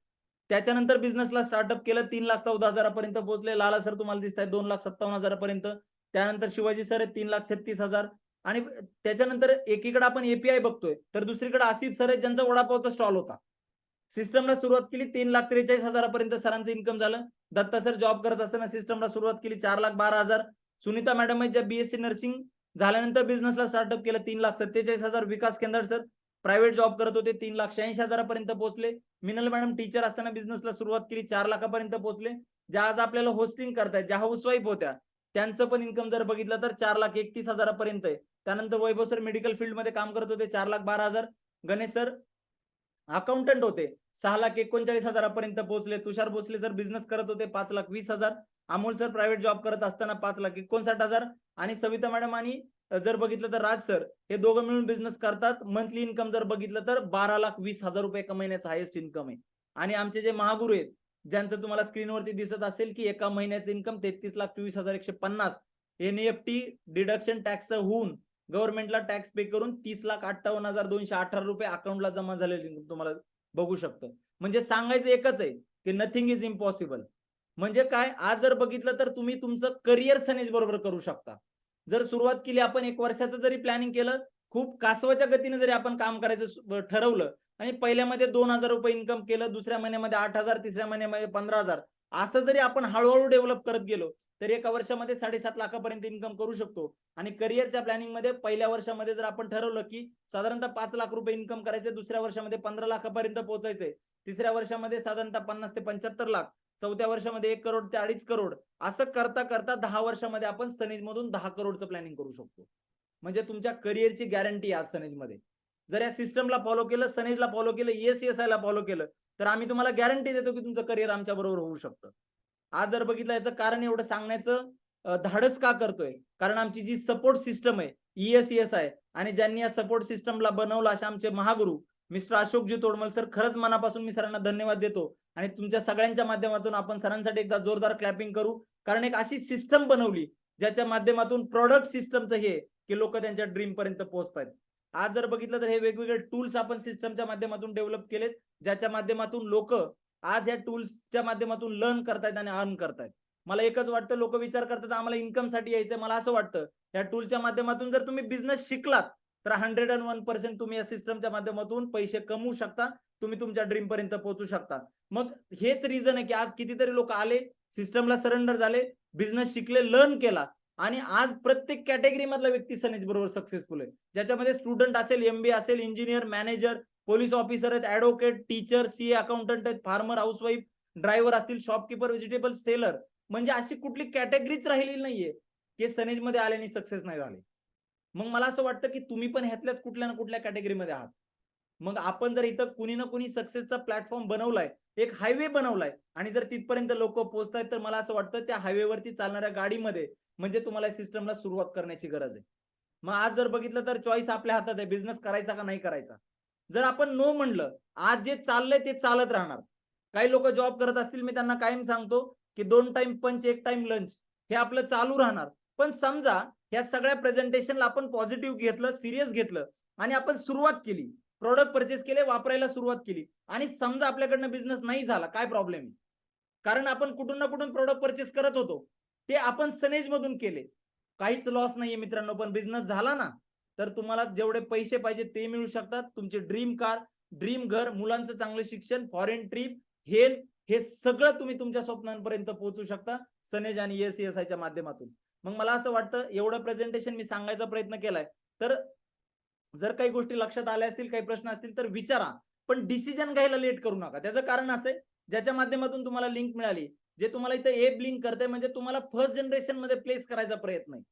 त्याच्यानंतर बिझनेसला स्टार्टअप केलं, 3,14,000 पोहोचले. लाला सर तुम्हाला दिसत आहेत 2,57,000. त्यानंतर शिवाजी सर आहेत 3,36,000. आणि त्याच्यानंतर एकीकडे आपण एपीआय बघतोय, तर दुसरीकडे आसिफ सर आहेत ज्यांचा वडापावचा स्टॉल होता. सिस्टमला सुरुवात केली 3,43,000 सरांचं इन्कम झालं. दत्ता सर जॉब करत असताना सिस्टमला सुरुवात केली 4,12,000. सुनीता मॅडम आहेत ज्या बीएससी नर्सिंग झाल्यानंतर बिझनेसला स्टार्टअप केलं 3,47,000. विकास केंद्र सर प्रायव्हेट जॉब करत होते 3,86,000 पोहोचले. मिनल मॅडम टीचर असताना बिझनेसला सुरुवात केली 4 लाखापर्यंत पोहोचले. ज्या आज आपल्याला होस्टिंग करतायत, ज्या हाऊसवाईफ होत्या, त्यांचं पण इन्कम जर बघितलं तर 4,31,000 आहे. त्यानंतर वैभव सर मेडिकल फील्डमध्ये काम करत होते 4,12,000. गणेश सर अकाउंटंट होते 6,39,000 पोहोचले. तुषार भोसले सर बिझनेस करत होते 5,20,000. अमोल सर प्रायव्हेट जॉब करत असताना 5,59,000. आणि सविता मॅडम आणि जर बघितलं तर राज सर हे दोघं मिळून बिझनेस करतात. मंथली इन्कम जर बघितलं तर 12,20,000 रुपये एका महिन्याचा हायेस्ट इन्कम आहे. आणि आमचे जे महागुरु आहेत ज्यांचं तुम्हाला स्क्रीनवरती दिसत असेल की एका महिन्याचं इन्कम 33,24,150. एनईएफटी डिडक्शन टॅक्स होऊन गव्हर्नमेंटला टॅक्स पे करून 30,58,218 रुपये अकाउंटला जमा झालेले तुम्हाला बघू शकतो. म्हणजे सांगायचं एकच आहे की नथिंग इज इम्पॉसिबल. म्हणजे काय, आज जर बघितलं तर तुम्ही तुमचं करिअर सनेज बरोबर करू शकता. जर सुरुवात केली आपण 1 वर्षाचं जरी प्लॅनिंग केलं, खूप कासवाच्या गतीने जरी आपण काम करायचं ठरवलं आणि पहिल्यामध्ये 2,000 रुपये इन्कम केलं, दुसऱ्या महिन्यामध्ये 8,000, तिसऱ्या महिन्यामध्ये 15,000, असं जरी आपण हळूहळू डेव्हलप करत गेलो तर एका वर्षामध्ये 7.5 लाखापर्यंत इन्कम करू शकतो. आणि करिअरच्या प्लॅनिंग मध्ये पहिल्या वर्षामध्ये जर आपण ठरवलं की साधारणतः 5 लाख रुपये इन्कम करायचे, दुसऱ्या वर्षामध्ये 15 लाखापर्यंत पोहोचायचे, तिसऱ्या वर्षामध्ये साधारणतः 50 ते 75 लाख, चौथ्या वर्षामध्ये 1 करोड ते 2.5 करोड, असं करता करता 10 वर्षामध्ये आपण सनेज मधून 10 करोडचं प्लॅनिंग करू शकतो. म्हणजे तुमच्या करिअरची गॅरंटी आज सनेज मध्ये. जर या सिस्टमला फॉलो केलं, सनेजला फॉलो केलं, ESCSI ला फॉलो केलं तर आम्ही तुम्हाला गॅरंटी देतो की तुमचं करिअर आमच्या बरोबर होऊ शकतं. आज जर बघितलं याचं कारण एवढं सांगण्याचं धाडस का करतोय, कारण आमची जी सपोर्ट सिस्टम आहे ESCSI आणि ज्यांनी या सपोर्ट सिस्टमला बनवलं असे आमचे महागुरु मिस्टर अशोकजी तोडमल सर, खरंच मनापासून मी सरांना धन्यवाद देतो. आणि तुमच्या सगळ्यांच्या माध्यमातून आपण सरांसाठी एकदा जोरदार क्लॅपिंग करू, कारण एक अशी सिस्टम बनवली ज्याच्या माध्यमातून प्रोडक्ट सिस्टमचं हे की लोक त्यांच्या ड्रीम पर्यंत पोहोचतात. आज जर बघितलं तर हे वेगवेगळे टूल्स आपण सिस्टमच्या माध्यमातून डेव्हलप केलेत, ज्याच्या माध्यमातून लोक आज या टूल्सच्या माध्यमातून लर्न करतायत आणि अर्न करतायत. मला एकच वाटतं, लोक विचार करतात आम्हाला इन्कम साठी यायचंय. मला असं वाटतं या टूलच्या माध्यमातून जर तुम्ही बिझनेस शिकलात तर 101% तुम्ही या सिस्टमच्या माध्यमातून पैसे कमवू शकता, तुम्ही तुमच्या ड्रीम पर्यंत पोहोचू शकता. मग हेच रिझन आहे की आज कितीतरी लोक आले, सिस्टमला सरेंडर झाले, बिझनेस शिकले, लर्न केला आणि आज प्रत्येक कॅटेगरी मधला व्यक्ती सनेज बरोबर सक्सेसफुल आहे. ज्याच्यामध्ये स्टुडंट असेल, MBA असेल, इंजिनियर, मॅनेजर, पोलीस ऑफिसर आहेत, ऍडव्होकेट, टीचर, CA, अकाउंटंट आहेत, फार्मर, हाऊसवाईफ, ड्रायव्हर असतील, शॉपकीपर, व्हेजिटेबल सेलर, म्हणजे अशी कुठली कॅटेगरीच राहिलेली नाहीये की सनेज मध्ये आल्याने सक्सेस नाही झाले. मग मला असं वाटतं की तुम्ही पण ह्यातल्याच कुठल्या ना कुठल्या कॅटेगरीमध्ये आहात. मग आपण जर इथं कुणी ना कुणी सक्सेसचा प्लॅटफॉर्म बनवलाय, एक हायवे बनवलाय आणि जर तिथपर्यंत लोक पोहोचतायत, तर मला असं वाटतं त्या हायवेवरती चालणाऱ्या गाडीमध्ये म्हणजे तुम्हाला सिस्टमला सुरुवात करण्याची गरज आहे. मग आज जर बघितलं तर चॉईस आपल्या हातात आहे, बिझनेस करायचा का नाही करायचा. जर आपण नो म्हणलं, आज जे चाललंय ते चालत राहणार. काही लोक जॉब करत असतील, मी त्यांना कायम सांगतो की 2 टाइम पंच 1 टाइम लंच हे आपलं चालू राहणार. पण समजा या सगळ्या प्रेझेंटेशनला आपण पॉझिटिव्ह घेतलं, सिरियस घेतलं आणि आपण सुरुवात केली, प्रोडक्ट परचेस केले, वापरायला सुरुवात केली आणि समजा आपल्याकडनं बिझनेस नाही झाला, काय प्रॉब्लेम आहे? कारण आपण कुठून ना कुठून प्रोडक्ट परचेस करत होतो, ते आपण सनेज मधून केले. काहीच लॉस नाहीये मित्रांनो. पण बिझनेस झाला ना तर तुम्हाला जेवढे पैसे पाहिजे ते मिळू शकतात. तुमचे ड्रीम कार, ड्रीम घर, मुलांचं चांगलं शिक्षण, फॉरेन ट्रिप, हेल्थ, हे सगळं तुम्ही तुमच्या स्वप्नांपर्यंत पोहोचू शकता सनेज आणि ESCSI च्या माध्यमातून. मग मला असं वाटतं एवढं प्रेझेंटेशन मी सांगायचा प्रयत्न केलाय, तर जर काही गोष्टी लक्षात आल्या असतील, काही प्रश्न असतील तर विचारा, पण डिसिजन घ्यायला लेट करू नका. त्याचं कारण असं आहे, ज्याच्या माध्यमातून तुम्हाला लिंक मिळाली, जे तुम्हाला इथं एप लिंक करते म्हणजे तुम्हाला फर्स्ट जनरेशन मध्ये प्लेस करायचा प्रयत्न आहे.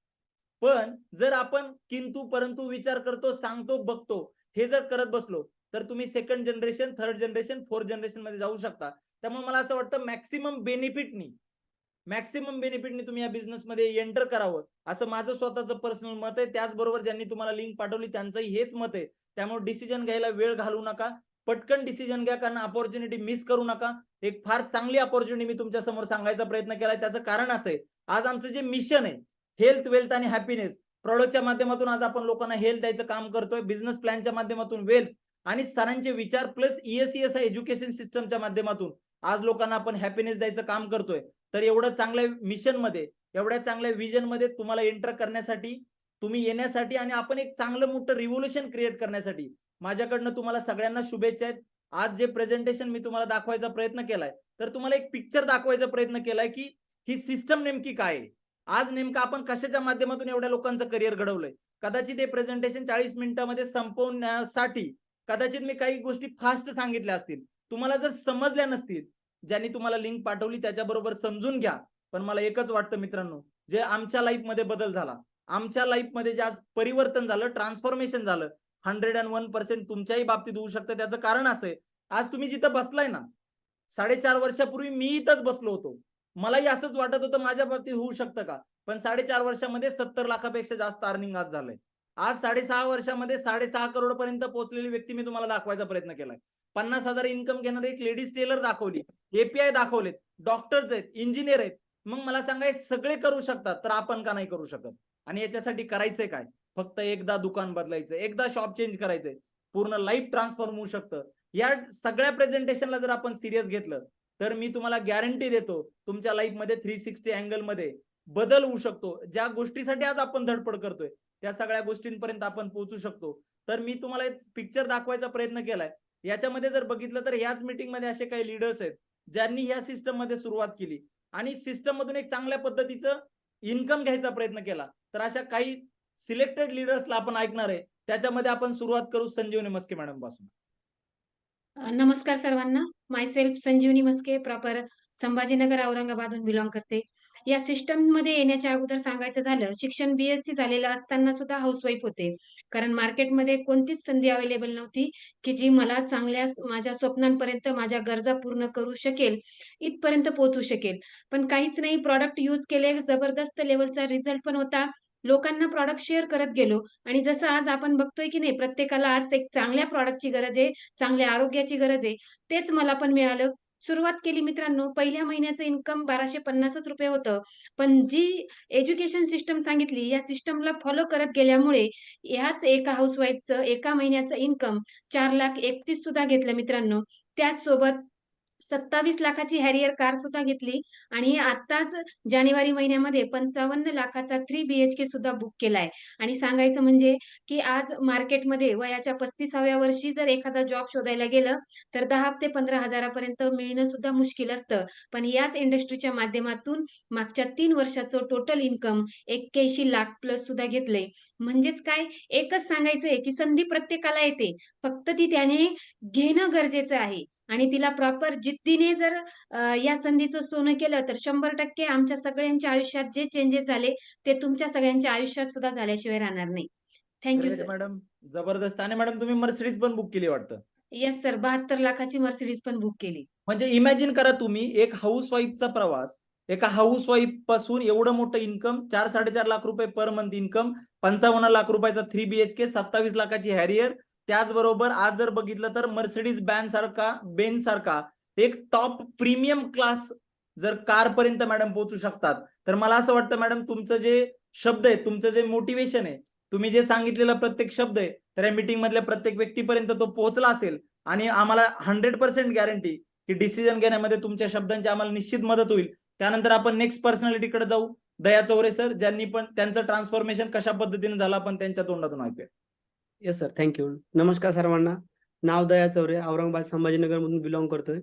पण जर आपण किंतु परंतु विचार करतो, सांगतो, बघतो, हे जर करत बसलो तर तुम्ही second generation, third generation, fourth generation मध्ये जाऊ शकता. त्यामुळे मला असं वाटतं मॅक्सिमम बेनिफिटनी तुम्ही या बिझनेसमध्ये एंटर करावं, असं माझं स्वतःचं पर्सनल मत आहे. त्याचबरोबर ज्यांनी तुम्हाला लिंक पाठवली त्यांचंही हेच मत आहे. त्यामुळे डिसिजन घ्यायला वेळ घालवू नका, पटकन डिसिजन घ्या, कारण अपॉर्च्युनिटी मिस करू नका. एक फार चांगली अपॉर्च्युनिटी मी तुमच्या समोर सांगायचा प्रयत्न केलाय. त्याचं कारण असं आहे, आज आमचं जे मिशन आहे हेल्थ, वेल्थ आणि हॅपीनेस प्रॉडक्टच्या माध्यमातून आज आपण लोकांना हेल्थ द्यायचं काम करतोय, बिझनेस प्लॅनच्या माध्यमातून वेल्थ आणि सरांचे विचार प्लस ESES एज्युकेशन सिस्टमच्या माध्यमातून आज लोकांना आपण हॅपीनेस द्यायचं काम करतोय. तर एवढं चांगल्या मिशन मध्ये, एवढ्या चांगल्या विजन मध्ये तुम्हाला एंटर करण्यासाठी, तुम्ही येण्यासाठी आणि आपण एक चांगलं मोठं रिव्होल्युशन क्रिएट करण्यासाठी माझ्याकडनं तुम्हाला सगळ्यांना शुभेच्छा आहेत. आज जे प्रेझेंटेशन मी तुम्हाला दाखवायचा प्रयत्न केलाय, तर तुम्हाला एक पिक्चर दाखवायचा प्रयत्न केलाय की ही सिस्टम नेमकी काय आहे. आज नेमकं आपण कशाच्या माध्यमातून एवढ्या लोकांचं करिअर घडवलंय. कदाचित हे प्रेझेंटेशन 40 मिनिटांमध्ये संपवण्यासाठी कदाचित मी काही गोष्टी फास्ट सांगितल्या असतील. तुम्हाला जर समजल्या नसतील, ज्यांनी तुम्हाला लिंक पाठवली त्याच्याबरोबर समजून घ्या. पण मला एकच वाटतं मित्रांनो, जे आमच्या लाईफमध्ये बदल झाला, आमच्या लाईफमध्ये जे आज परिवर्तन झालं, ट्रान्सफॉर्मेशन झालं, 101% तुमच्याही बाबतीत होऊ शकतं. त्याचं कारण असं आहे, आज तुम्ही जिथं बसलाय ना, 4.5 वर्षापूर्वी मी इथंच बसलो होतो. मलाही असंच वाटत होतं माझ्या बाबतीत होऊ शकतं का? पण 4.5 वर्षामध्ये 70 लाखापेक्षा जास्त अर्निंग आज झालंय. आज 6.5 वर्षामध्ये 6.5 करोड पर्यंत पोहोचलेली व्यक्ती मी तुम्हाला दाखवायचा प्रयत्न केलाय. 50,000 इन्कम घेणारी एक लेडीज टेलर दाखवली, API दाखवलेत, डॉक्टर्स आहेत, इंजिनियर आहेत. मग मला सांगा, हे सगळे करू शकतात, तर आपण का नाही करू शकत? आणि याच्यासाठी करायचंय काय? फक्त एकदा दुकान बदलायचं, एकदा शॉप चेंज करायचंय, पूर्ण लाईफ ट्रान्सफॉर्म होऊ शकतं. या सगळ्या प्रेझेंटेशनला जर आपण सिरियस घेतलं, तर मी तुम्हाला गॅरंटी देतो, तुमच्या लाईफमध्ये 360 अँगलमध्ये बदल होऊ शकतो. ज्या गोष्टीसाठी आज आपण धडपड करतोय, त्या सगळ्या गोष्टींपर्यंत आपण पोहोचू शकतो. तर मी तुम्हाला एक पिक्चर दाखवायचा प्रयत्न केलाय. याच्यामध्ये जर बघितलं तर ह्याच मीटिंगमध्ये असे काही लीडर्स आहेत, ज्यांनी ह्या सिस्टममध्ये सुरुवात केली आणि सिस्टम मधून एक चांगल्या पद्धतीचं इन्कम घ्यायचा प्रयत्न केला. तर अशा काही सिलेक्टेड लीडर्सला आपण ऐकणार आहे. त्याच्यामध्ये आपण सुरुवात करू संजीवनी मस्के मॅडम पासून. नमस्कार सर्वांना. माय सेल्फ संजीवनी मस्के, प्रॉपर संभाजीनगर, औरंगाबादहून बिलॉंग करते. या सिस्टममध्ये येण्याच्या अगोदर सांगायचं झालं, शिक्षण BSc झालेलं असताना सुद्धा हाऊसवाईफ होते. कारण मार्केटमध्ये कोणतीच संधी अवेलेबल नव्हती, की जी मला चांगल्या माझ्या स्वप्नांपर्यंत माझ्या गरजा पूर्ण करू शकेल, इथपर्यंत पोहोचू शकेल. पण काहीच नाही, प्रॉडक्ट यूज केले, जबरदस्त लेव्हलचा रिझल्ट पण होता. लोकांना प्रॉडक्ट शेअर करत गेलो आणि जसं आज आपण बघतोय की नाही, प्रत्येकाला आज एक चांगल्या प्रॉडक्टची गरज आहे, चांगल्या आरोग्याची गरज आहे. तेच मला पण मिळालं. सुरुवात केली मित्रांनो. पहिल्या महिन्याचं इन्कम ₹1250 होतं. पण जी एज्युकेशन सिस्टम सांगितली, या सिस्टमला फॉलो करत गेल्यामुळे ह्याच एका हाउसवाईफचं एका महिन्याचं इन्कम 4,31,00,000 सुद्धा घेतलं मित्रांनो. त्याचसोबत 27 लाखाची हॅरियर कार सुद्धा घेतली आणि आत्ताच जानेवारी महिन्यामध्ये 55 लाखाचा 3 BHK सुद्धा बुक केलाय. आणि सांगायचं म्हणजे, की आज मार्केटमध्ये वयाच्या 35व्या वर्षी जर एखादा जॉब शोधायला गेलं, तर 10 ते 15,000 पर्यंत मिळणं सुद्धा मुश्किल असतं. पण याच इंडस्ट्रीच्या माध्यमातून मागच्या 3 वर्षाचं टोटल इन्कम 81 लाख प्लस सुद्धा घेतलंय. म्हणजेच काय, एकच सांगायचंय, की संधी प्रत्येकाला येते. फक्त ती त्याने घेणं गरजेचं आहे. आणि तिला प्रॉपर जिद्दीने जर या संधीचं सोनं केलं, तर 100% आमच्या सगळ्यांच्या आयुष्यात जे चेंजेस झाले, ते तुमच्या सगळ्यांच्या आयुष्यात सुद्धा झाल्याशिवाय राहणार नाही. Thank you great sir. Madam, जबरदस्त. आणि मॅडम तुम्ही मर्सिडीज पण बुक केली वाटतं. येस सर, 72 लाखाची मर्सिडीज पण बुक केली. म्हणजे इमॅजिन करा तुम्ही, एक हाऊसवाईफचा प्रवास, एका हाऊसवाईफ पासून एवढं मोठं इन्कम, 4-4.5 लाख रुपये पर मंथ इन्कम, 55 लाख रुपयाचा 3 BHK, 27 लाखाची हॅरियर. त्याचबरोबर आज जर बघितलं तर मर्सिडीज बेन्झ सारखा एक टॉप प्रीमियम क्लास जर कार पर्यंत मॅडम पोहोचू शकतात, तर मला असं वाटतं मॅडम, तुमचं जे शब्द आहे, तुमचं जे मोटिवेशन आहे, तुम्ही जे सांगितलेला प्रत्येक शब्द आहे, तर या मीटिंग मधल्या प्रत्येक व्यक्तीपर्यंत तो पोहोचला असेल. आणि आम्हाला 100% गॅरंटी की डिसिजन घेण्यामध्ये तुमच्या शब्दांची आम्हाला निश्चित मदत होईल. त्यानंतर आपण नेक्स्ट पर्सनॅलिटीकडे जाऊ. दया चौरे सर, ज्यांनी पण त्यांचं ट्रान्सफॉर्मेशन कशा पद्धतीने झालं आपण त्यांच्या तोंडातून ऐकूया. Yes sir, thank you. नमस्कार सर्वांना. नाव दया चौरे, औरंगाबाद संभाजीनगरमधून बिलॉंग करतोय.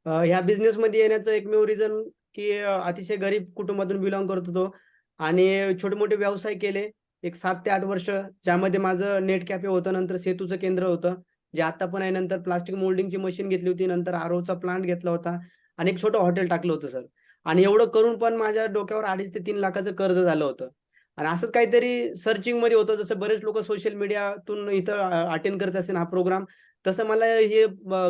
ह्या बिझनेसमध्ये येण्याचं एकमेव रिझन की अतिशय गरीब कुटुंबातून बिलॉंग करत होतो आणि छोटे-मोठे व्यवसाय केले. एक 7 ते 8 वर्ष, ज्यामध्ये माझं नेट कॅफे होतं, नंतर सेतूचं केंद्र होतं, जे आता पण आहे. नंतर प्लास्टिक मोल्डिंगची मशीन घेतली होती, नंतर आरओचा प्लांट घेतला होता आणि एक छोटं हॉटेल टाकलं होतं सर. आणि एवढं करून पण माझ्या डोक्यावर 2.5 ते 3 लाखाचं कर्ज झालं होतं. आणि असंच काहीतरी सर्चिंगमध्ये होतं, जसं बरेच लोकं सोशल मीडियातून इथं अटेंड करत असतील हा प्रोग्राम, तसं मला हे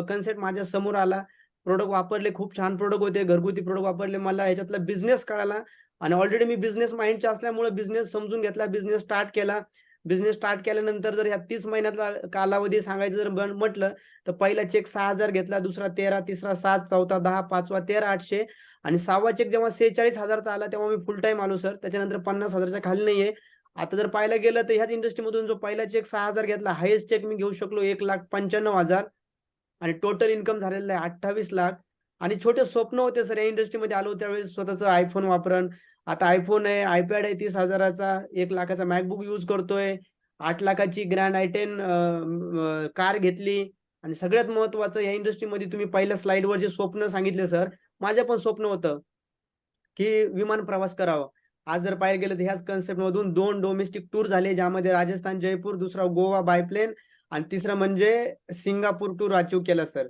कन्सेप्ट माझ्या समोर आला. प्रॉडक्ट वापरले, खूप छान प्रॉडक्ट होते, घरगुती प्रॉडक्ट वापरले. मला ह्याच्यातला बिझनेस कळाला आणि ऑलरेडी मी बिझनेस माइंडचा असल्यामुळे बिझनेस समजून घेतला, बिझनेस स्टार्ट केला. बिझनेस स्टार्ट केल्यानंतर जर ह्या 30 महिन्यातला कालावधी सांगायचं जर म्हटलं तर पहिला चेक 6,000 घेतला, दुसरा 13, तिसरा 7, चौथा 10, पाचवा 13,800 आणि 6वा चेक जेव्हा 46,000चा आला तेव्हा मी फुल टाइम आलो सर. त्याच्यानंतर 50,000च्या खाली नाहीये. आता जर पाहायला गेलं तर ह्याच इंडस्ट्रीमधून जो पहिला चेक 6,000 घेतला, हायेस्ट चेक मी घेऊ शकलो 1,95,000 आणि टोटल इन्कम झालेलं आहे 28 लाख. आणि छोटे स्वप्न होते सर या इंडस्ट्रीमध्ये आलो त्यावेळेस स्वतःचं आयफोन वापरण. आता आयफोन आहे, आयपॅड आहे 30,000चा, 1 लाखाचा मॅकबुक यूज करतोय, 8 लाखाची ग्रँड i10 कार घेतली. आणि सगळ्यात महत्त्वाचं या इंडस्ट्रीमध्ये तुम्ही पहिल्या स्लाइडवर जे स्वप्न सांगितले सर, माझं पण स्वप्न होतं की विमान प्रवास करावा. आज जर पाहायला गेलं तर ह्याच कन्सेप्टमधून 2 डोमेस्टिक टूर झाले, ज्यामध्ये राजस्थान, जयपूर, दुसरा गोवा बाय प्लेन आणि तिसरं म्हणजे सिंगापूर टूर अचीव्ह केला सर.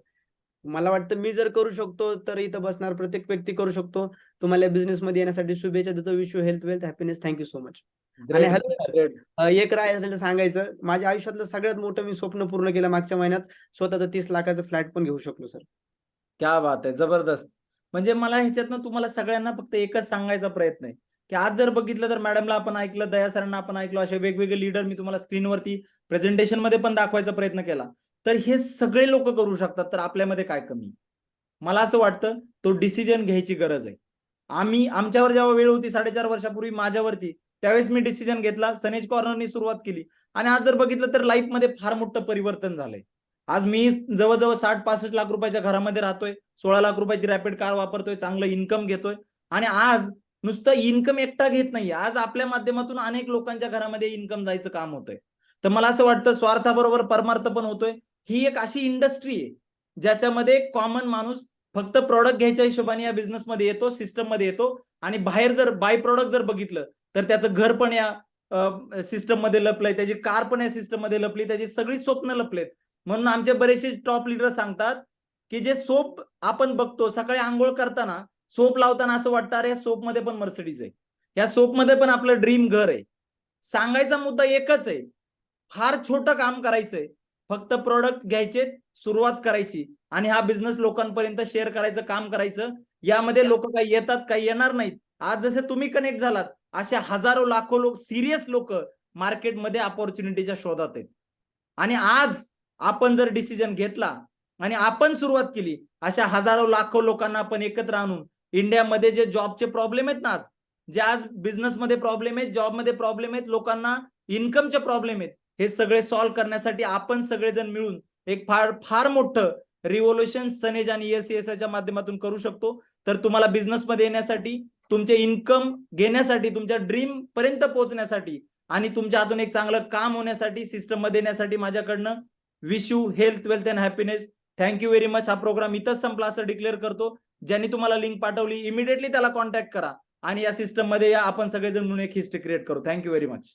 मला वाटतं मी जर करू शकतो तर इथं बसणार प्रत्येक व्यक्ती करू शकतो. तुम्हाला बिझनेसमध्ये येण्यासाठी शुभेच्छा देतो. Wish you health, wealth, happiness. Thank you so much. आणि ग्रेट, हॅलो सर, ग्रेट. एक राहिलेलं सांगायचं, माझ्या आयुष्यातलं सगळ्यात मोठं मी स्वप्न पूर्ण केलं मागच्या महिन्यात. स्वतःचं 30 लाखाचं फ्लॅट पण घेऊ शकलो सर. क्या बात आहे, जबरदस्त. म्हणजे मला ह्याच्यातनं तुम्हाला सगळ्यांना फक्त एकच सांगायचा प्रयत्न आहे की आज जर बघितलं तर मॅडमला आपण ऐकलं, दया सरांना आपण ऐकलं, असे वेगवेगळे लीडर मी तुम्हाला स्क्रीनवरती प्रेझेंटेशन मध्ये पण दाखवायचा प्रयत्न केला. तर हे सगळे लोक करू शकतात, तर आपल्यामध्ये काय कमी? मला असं वाटतं तो डिसिजन घ्यायची गरज आहे. आमच्यावर जेव्हा वेळ होती 4.5 वर्षापूर्वी माझ्यावरती, त्यावेळेस मी डिसिजन घेतला, सनेज कॉर्नरनी सुरुवात केली आणि आज जर बघितलं तर लाईफमध्ये फार मोठं परिवर्तन झालंय. आज मी जवळजवळ 60-65 लाख रुपयाच्या घरामध्ये राहतोय, 16 लाख रुपयाची रॅपिड कार वापरतोय, चांगलं इन्कम घेतोय आणि आज नुसतं इन्कम एकटा घेत नाहीये, आज आपल्या माध्यमातून अनेक लोकांच्या घरामध्ये इन्कम जायचं काम होतंय. तर मला असं वाटतं स्वार्थाबरोबर परमार्थ पण होतोय. ही एक अशी इंडस्ट्री आहे ज्याच्यामध्ये कॉमन माणूस फक्त प्रॉडक्ट घ्यायच्या हिशोबाने या बिझनेसमध्ये येतो, सिस्टम मध्ये येतो आणि बाहेर जर बाय प्रॉडक्ट जर बघितलं तर त्याचं घर पण या सिस्टम मध्ये लपलंय, त्याची कार पण या सिस्टम मध्ये लपली, त्याची सगळी स्वप्न लपलेत. म्हणून आमचे बरेचसे टॉप लीडर सांगतात की जे सोप आपण बघतो सकाळी आंघोळ करताना, सोप लावताना असं वाटतं अरे या सोप मध्ये पण मर्सिडीज आहे, या सोप मध्ये पण आपलं ड्रीम घर आहे. सांगायचा मुद्दा एकच आहे, फार छोटं काम करायचंय, फक्त प्रोडक्ट घ्यायचे, सुरुवात करायची आणि हा बिझनेस लोकांपर्यंत शेअर करायचं काम करायचं. यामध्ये लोक काही येतात, काही येणार नाहीत. आज जसे तुम्ही कनेक्ट झालात, असे हजारो लाखो लोक, सिरियस लोक मार्केटमध्ये अपॉर्च्युनिटीच्या शोधात आहेत. आणि आज आपण जर डिसिजन घेतला आणि आपण सुरुवात केली, अशा हजारो लाखो लोकांना आपण एकत्र आणून इंडियामध्ये जे जॉबचे प्रॉब्लेम आहेत ना, आज जे आज बिझनेसमध्ये प्रॉब्लेम आहेत, जॉबमध्ये प्रॉब्लेम आहेत, लोकांना इन्कमचे प्रॉब्लेम आहेत, हे सगळे सॉल्व्ह करण्यासाठी आपण सगळेजण मिळून एक फार फार मोठं रिव्होल्युशन सनेज आणि ESCSच्या माध्यमातून करू शकतो. तर तुम्हाला बिझनेसमध्ये येण्यासाठी, तुमचे इन्कम घेण्यासाठी, तुमच्या ड्रीम पर्यंत पोहोचण्यासाठी आणि तुमच्या हातून एक चांगलं काम होण्यासाठी, सिस्टम मध्ये येण्यासाठी माझ्याकडनं wish you health, wealth and happiness. Thank you very much. हा प्रोग्राम इथंच संपला असं डिक्लेअर करतो. ज्यांनी तुम्हाला लिंक पाठवली इमिडिएटली त्याला कॉन्टॅक्ट करा आणि या सिस्टम मध्ये या, आपण सगळेजण म्हणून एक हिस्ट्री क्रिएट करू. Thank you very much.